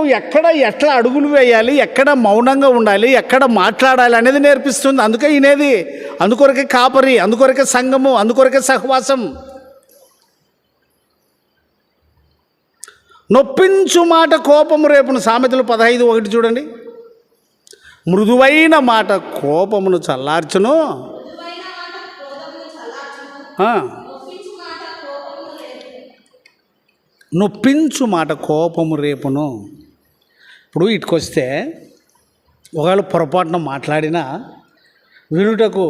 ఎట్లా అడుగులు వేయాలి, ఎక్కడ మౌనంగా ఉండాలి, ఎక్కడ మాట్లాడాలి అనేది నేర్పిస్తుంది. అందుకే వినేది, అందుకొరకే కాపరి, అందుకొరకే సంఘము, అందుకొరకే సహవాసం. నొప్పించు మాట కోపము రేపును, సామెతలు 15:1 చూడండి. మృదువైన మాట కోపమును చల్లార్చును, నొప్పించు మాట కోపము రేపును. ఇప్పుడు ఇటుకొస్తే ఒకవేళ పొరపాటున మాట్లాడినా వినుటకు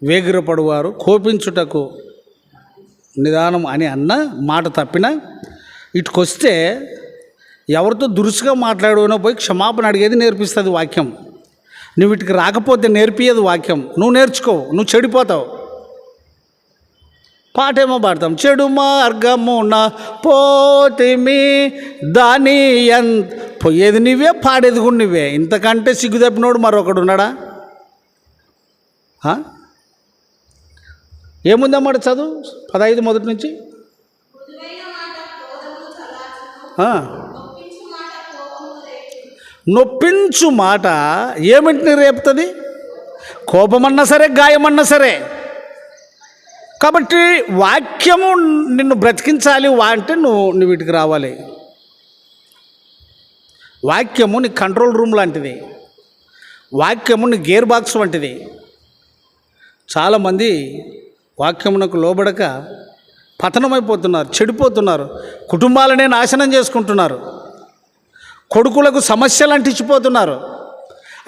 వేగిరపడువారు, కోపించుటకు నిదానం అని అన్న మాట తప్పిన ఇటుకొస్తే ఎవరితో దురుసుగా మాట్లాడునో పోయి క్షమాపణ అడిగేది నేర్పిస్తుంది వాక్యం. నువ్వు వీటికి రాకపోతే నేర్పియదు వాక్యం. నువ్వు నేర్చుకోవు, నువ్వు చెడిపోతావు. పాటేమో పాడతాం, చెడు మార్గమున పోతిమి దాని పోయేది నువ్వే, పాడేది కూడా నువ్వే. ఇంతకంటే సిగ్గు తప్పినోడు మరొకడు ఉన్నాడా? ఏముందన్నమాట చదువు 15 మొదటి నుంచి. నొప్పించు మాట ఏమిటిని రేపుతుంది? కోపమన్నా సరే, గాయమన్నా సరే. కాబట్టి వాక్యము నిన్ను బ్రతికించాలి అంటే నువ్వు వీటికి రావాలి. వాక్యము నీ కంట్రోల్ రూమ్ లాంటిది. వాక్యము నీ గేర్ బాక్స్ వంటిది. చాలామంది వాక్యమునకు లోబడక పతనమైపోతున్నారు, చెడిపోతున్నారు, కుటుంబాలనే నాశనం చేసుకుంటున్నారు, కొడుకులకు సమస్యలు అంటించిపోతున్నారు.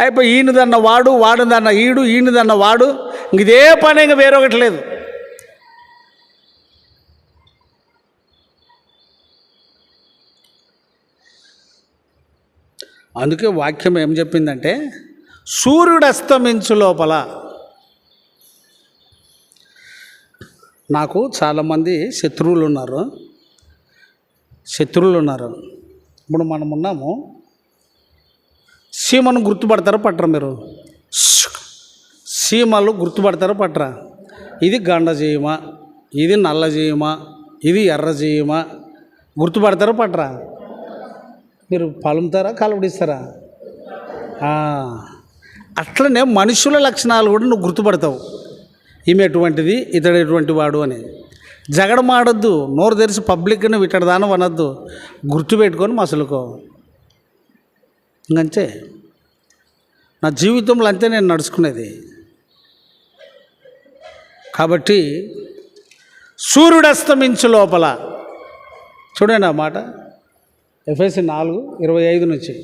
అయిపోయి ఈయనదన్న వాడు, వాడుదన్న ఈడు, ఈయనదన్న వాడు, ఇదే పని, ఇంకా వేరొకటి లేదు. అందుకే వాక్యం ఏం చెప్పిందంటే, సూర్యుడు అస్తమించు లోపల. నాకు చాలామంది శత్రువులు ఉన్నారు. ఇప్పుడు మనం ఉన్నాము. సీమను గుర్తుపడతారా పట్టరా మీరు? సీమలు గుర్తుపడతారా పట్టరా? ఇది గండజీమ, ఇది నల్లజీమ, ఇది ఎర్రజీమ. గుర్తుపడతారా పట్టరా? మీరు పలుముతారా, కలవడిస్తారా? అట్లనే మనుషుల లక్షణాలు కూడా నువ్వు గుర్తుపడతావు. ఈమె ఎటువంటిది, ఇతడు ఎటువంటి వాడు అని. జగడమాడొద్దు, నోరు తెరిచి పబ్లిక్ని విట్టడదానం అనొద్దు. గుర్తుపెట్టుకొని మసలుకో. ఇంకంతే నా జీవితంలో, అంతే నేను నడుచుకునేది. కాబట్టి సూర్యుడు అస్తమించు లోపల. చూడండి ఆ మాట, ఎఫెసీ 4:25 నుంచి.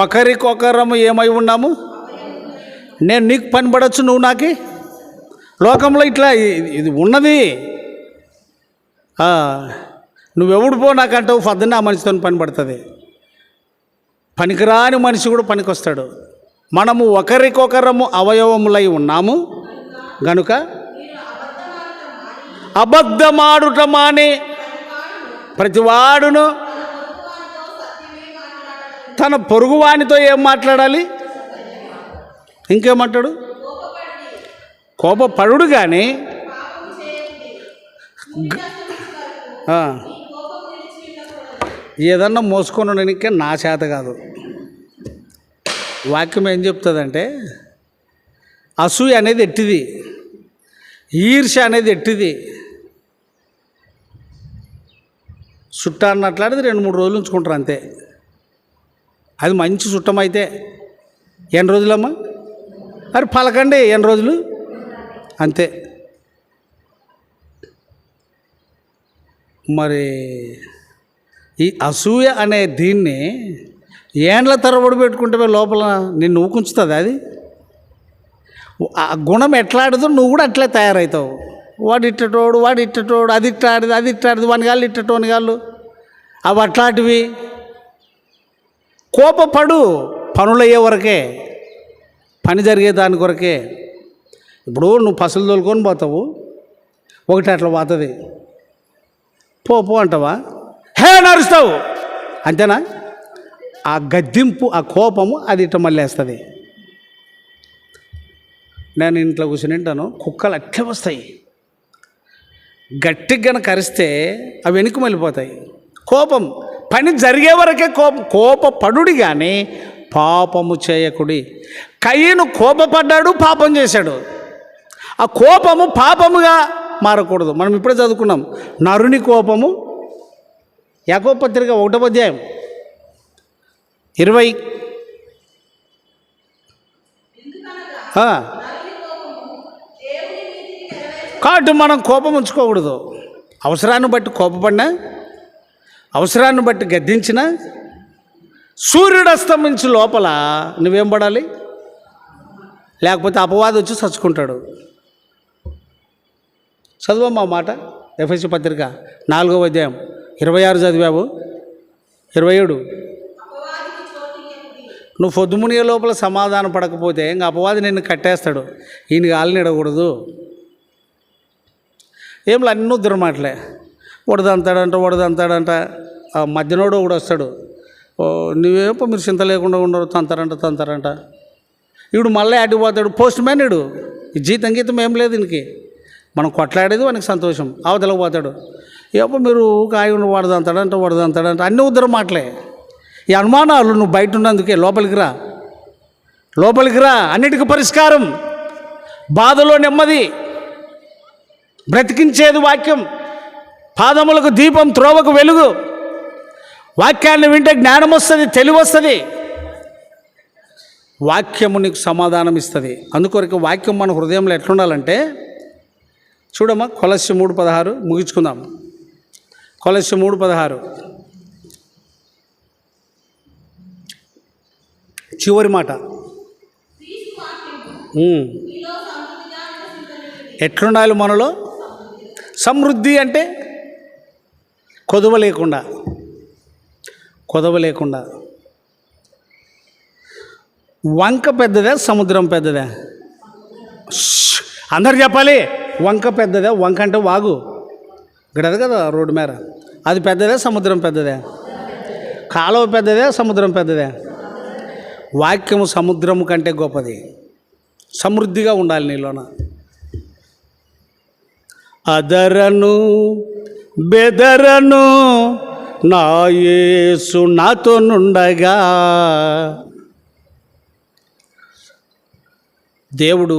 ఒకరికొకరము ఏమై ఉన్నాము? నేను నీకు పని పడవచ్చు, నువ్వు నాకి. లోకంలో ఇట్లా ఇది ఉన్నది. నువ్వెవడు పో నాకంటావు, పొద్దున్నే ఆ మనిషితో పని పడుతుంది. పనికిరాని మనిషి కూడా పనికొస్తాడు. మనము ఒకరికొకరము అవయవములై ఉన్నాము గనుక అబద్ధమాడుట మాని ప్రతివాడును తన పొరుగువానితో ఏం మాట్లాడాలి? ఇంకేమంటాడు? కోపపడుడు కానీ ఏదన్నా మోసుకొని ఉండడానికే నా చేత కాదు. వాక్యం ఏం చెప్తుందంటే అసూయ అనేది ఎట్టిది, ఈర్ష్య అనేది ఎట్టిది. చుట్టాన్ని అట్లాడితే 2-3 రోజులు ఉంచుకుంటారు అంతే. అది మంచి చుట్టమైతే ఎన్ని రోజులమ్మా? మరి పలకండి ఎన్ని రోజులు అంతే. మరి ఈ అసూయ అనే దీన్ని ఏండ్ల తరబడి పెట్టుకుంటే లోపల నిన్ను ఊకుంచుతుంది. అది ఆ గుణం ఎట్లాడదో నువ్వు కూడా అట్లే తయారవుతావు. వాడు ఇట్టటోడు అది ఇట్టాడిది వాని గాళ్ళు ఇట్టటోని గాళ్ళు అవి అట్లాంటివి. కోపపడు పనులు అయ్యే వరకే, పని జరిగే దాని కొరకే. ఇప్పుడు నువ్వు పసులు తోలుకొని పోతావు, ఒకటి అట్లా పోతుంది, పో అంటావా, హే నరుస్తావు అంతేనా? ఆ గద్దింపు, ఆ కోపము అది ఇట్ట మళ్ళీ వేస్తుంది. నేను ఇంట్లో కూర్చొని వింటాను, కుక్కలు అట్లే వస్తాయి, గట్టిగా కరిస్తే అవి వెనక్కి వెళ్ళిపోతాయి. కోపం పని జరిగే వరకే కోపపడుడి కానీ పాపము చేయకుడి. కయ్యను కోపపడ్డాడు, పాపం చేశాడు. ఆ కోపము పాపముగా మారకూడదు. మనం ఇప్పుడే చదువుకున్నాం నరుని కోపము, యాకోబు పత్రిక 1వ అధ్యాయం 20. కాబట్టి మనం కోపం ఉంచుకోకూడదు. అవసరాన్ని బట్టి కోపపడినా, అవసరాన్ని బట్టి గద్దించినా, సూర్యుడు అస్తమించి లోపల నువ్వేం పడాలి? లేకపోతే అపవాది వచ్చి చచ్చుకుంటాడు. చదువమ్మా మాట. ఎఫెసీ పత్రిక 4వ అధ్యాయం 26 చదివావు, 27. నువ్వు పొద్దుమునిగే లోపల సమాధానం పడకపోతే ఇంకా అపవాది నిన్ను కట్టేస్తాడు. ఈయన గాలిని ఇడకూడదు. ఏం అన్నీ ఉద్దరు మాటలే. వడదంతాడంట. ఆ మధ్యనోడు కూడా వస్తాడు, నువ్వేపో మీరు చింత లేకుండా ఉండరు, తంతారంట. ఇప్పుడు మళ్ళీ అడ్డిపోతాడు పోస్ట్ మ్యాన్. ఇడు ఈ జీతం గీతం ఏం లేదు దీనికి, మనం కొట్లాడేది వానికి సంతోషం. అవతలకు పోతాడు, ఏపో మీరు కాయ వడదంతాడంట. అన్నీ ఉద్దరు మాటలే. ఈ అనుమానాలు నువ్వు బయట ఉన్నందుకే లోపలికి రా. అన్నిటికీ పరిష్కారం, బాధలో నెమ్మది, బ్రతికించేది వాక్యం, పాదములకు దీపం, త్రోవకు వెలుగు. వాక్యాన్ని వింటే జ్ఞానం వస్తుంది, తెలివి వస్తుంది. వాక్యము నీకు సమాధానం ఇస్తుంది. అందుకొరకు వాక్యం మన హృదయంలో ఎట్లుండాలంటే చూడమ్మా, కొలస్సీ 3:16 ముగించుకుందాం. కొలస్సీ 3:16 చివరి మాట. ఎట్లుండాలి మనలో? సమృద్ధి అంటే కొదవ లేకుండా. వంక పెద్దదా, సముద్రం పెద్దదా? అందరు చెప్పాలి. వంక పెద్దదా? వంక అంటే వాగు గడదు కదా రోడ్డు మీద. అది పెద్దదా, సముద్రం పెద్దదా? కాలువ పెద్దదా, సముద్రం పెద్దదా? వాక్యము సముద్రము కంటే గొప్పది. సమృద్ధిగా ఉండాలి నీలోన. అదరను బెదరను నా యేసు నాతో నుండగా. దేవుడు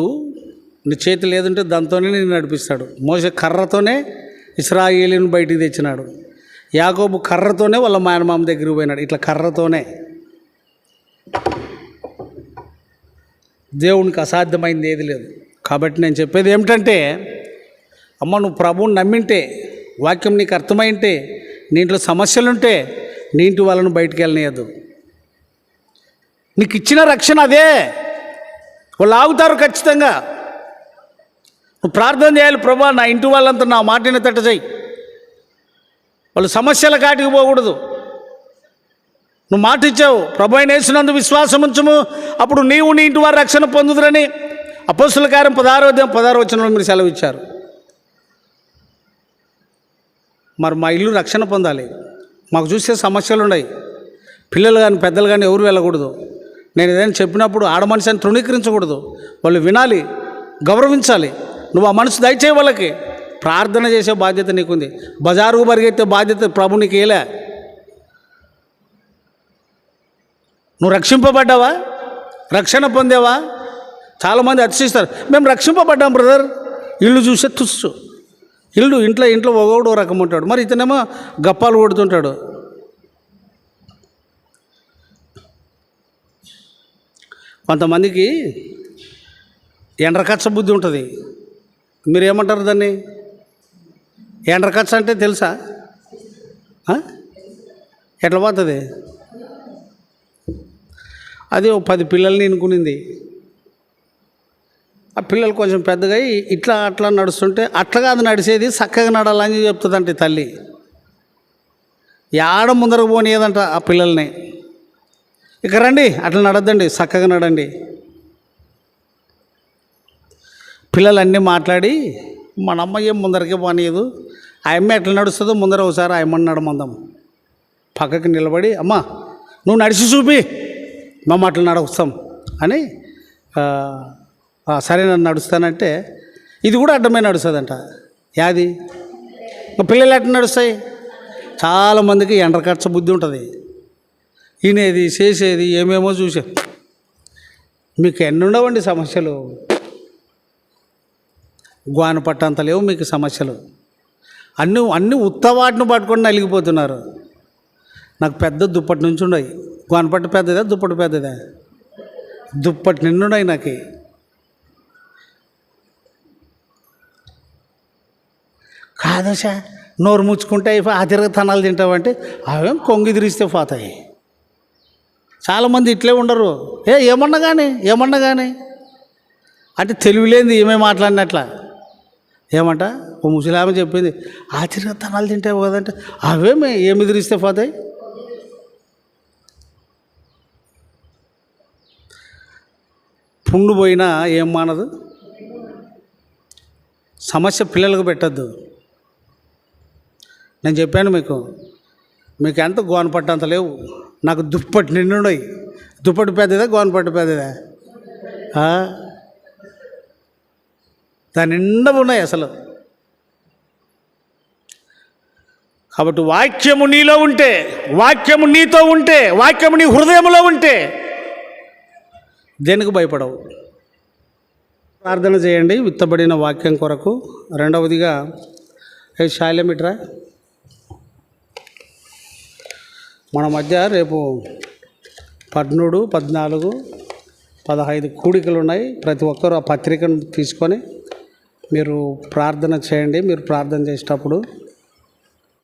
నీ చేతి లేదంటే దాంతోనే నేను నడిపిస్తాడు. మోసే కర్రతోనే ఇశ్రాయేలును బయటికి తెచ్చినాడు. యాకోబు కర్రతోనే వాళ్ళ మేనమామ దగ్గరికి పోయినాడు. ఇట్లా కర్రతోనే. దేవునికి అసాధ్యమైంది ఏది లేదు. కాబట్టి నేను చెప్పేది ఏమిటంటే, అమ్మ నువ్వు ప్రభువుని నమ్మింటే, వాక్యం నీకు అర్థమైంటే, నీ ఇంట్లో సమస్యలుంటే నీ ఇంటి వాళ్ళను బయటికి వెళ్ళనియద్దు. నీకు ఇచ్చిన రక్షణ అదే. వాళ్ళు ఆగుతారు ఖచ్చితంగా. నువ్వు ప్రార్థన చేయాలి, ప్రభువా నా ఇంటి వాళ్ళంతా నా మాటని తట్ట చేయి. వాళ్ళు సమస్యల కాటికి పోకూడదు. నువ్వు మాట ఇచ్చావు, ప్రభు అయిన యేసునందు విశ్వాసం ఉంచుము, అప్పుడు నీవు నీ ఇంటి వారు రక్షణ పొందుదురని అపోస్తుల కార్యం 16వ వచనంలో మీరు సెలవు ఇచ్చారు. మరి మా ఇల్లు రక్షణ పొందాలి. మాకు చూసే సమస్యలు ఉన్నాయి. పిల్లలు కానీ పెద్దలు కానీ ఎవరు వెళ్ళకూడదు. నేను ఏదైనా చెప్పినప్పుడు ఆడ మనిషిని తృణీకరించకూడదు. వాళ్ళు వినాలి, గౌరవించాలి. నువ్వు ఆ మనసు దయచేయి. వాళ్ళకి ప్రార్థన చేసే బాధ్యత నీకుంది. బజారుకు పరిగెత్తే బాధ్యత ప్రభు నీకు వేయలే. నువ్వు రక్షింపబడ్డావా, రక్షణ పొందావా? చాలామంది అతిశిస్తారు, మేము రక్షింపబడ్డాం బ్రదర్. ఇల్లు చూసే తుస్సు, ఇంట్లో ఒకడు రకం ఉంటాడు, మరి ఇతనేమో గప్పాలు కొడుతుంటాడు. కొంతమందికి ఎండ్రకచ్చ బుద్ధి ఉంటుంది. మీరేమంటారు దాన్ని? ఎండ్రకచ్చ అంటే తెలుసా? ఎట్లా పోతుంది అది? 10 పిల్లల్ని ఎన్నుకునింది. ఆ పిల్లలు కొంచెం పెద్దగా ఇట్లా అట్లా నడుస్తుంటే, అట్లా కాదు నడిచేది, చక్కగా నడాలని చెప్తుందంటే తల్లి. యాడ ముందరకు పోనీయదంట ఆ పిల్లల్ని. ఇక రండి, అట్లా నడద్దండి, చక్కగా నడండి. పిల్లలన్నీ మాట్లాడి మన అమ్మ ఏం ముందరకే పోనీయదు, ఆ అమ్మ ఎట్లా నడుస్తుందో ముందర ఒకసారి ఆ అమ్మని నడమందాం. పక్కకి నిలబడి, అమ్మ నువ్వు నడిచి చూపి, మమ్మ అట్లా నడుస్తాం అని. సరే నన్ను నడుస్తానంటే ఇది కూడా అడ్డమే నడుస్తుందంట. యాది పిల్లలు ఎట్లా నడుస్తాయి? చాలామందికి ఎండ్రకచ్చ బుద్ధి ఉంటుంది. వినేది చేసేది ఏమేమో చూసే. మీకు ఎన్ని ఉండవండి సమస్యలు, గ్వాన పట్టంత లేవు మీకు సమస్యలు. అన్నీ ఉత్తవాటిని పట్టుకొని నలిగిపోతున్నారు. నాకు పెద్ద దుప్పటి నుంచి ఉన్నాయి. గ్వాన పట్టు పెద్దదా, దుప్పటి పెద్దదా? దుప్పటి నిన్నున్నాయి నాకు. కాదశా నోరు ముచ్చుకుంటే ఆ తిరగతనాలు తింటావంటే అవేం కొంగి తిరిగిస్తే పోతాయి. చాలామంది ఇట్లే ఉండరు. ఏమన్నా కానీ అంటే తెలివిలేంది ఏమే మాట్లాడినట్లా. ఏమంట ఓ ముసలామె చెప్పింది, ఆ తిరగతనాలు తింటావు కదంటే అవేమే ఏమి తిరిగిస్తే పోతాయి. పుండు పోయినా ఏం మానదు. సమస్య పిల్లలకు పెట్టద్దు. నేను చెప్పాను మీకు ఎంత గోనపట్టు అంత లేవు. నాకు దుప్పటి నిండున్నాయి. దుప్పటి పెద్దదా, గోనపట్టు పెద్దదా? దాని నిండా ఉన్నాయి అసలు. కాబట్టి వాక్యము నీలో ఉంటే, వాక్యము నీతో ఉంటే, వాక్యము నీ హృదయంలో ఉంటే దేనికి భయపడవు. ప్రార్థన చేయండి విత్తబడిన వాక్యం కొరకు. రెండవదిగా శాల్యమిట్రా మన మధ్య రేపు 13, 14, 15 కూడికలు ఉన్నాయి. ప్రతి ఒక్కరు ఆ పత్రికను తీసుకొని మీరు ప్రార్థన చేయండి. మీరు ప్రార్థన చేసేటప్పుడు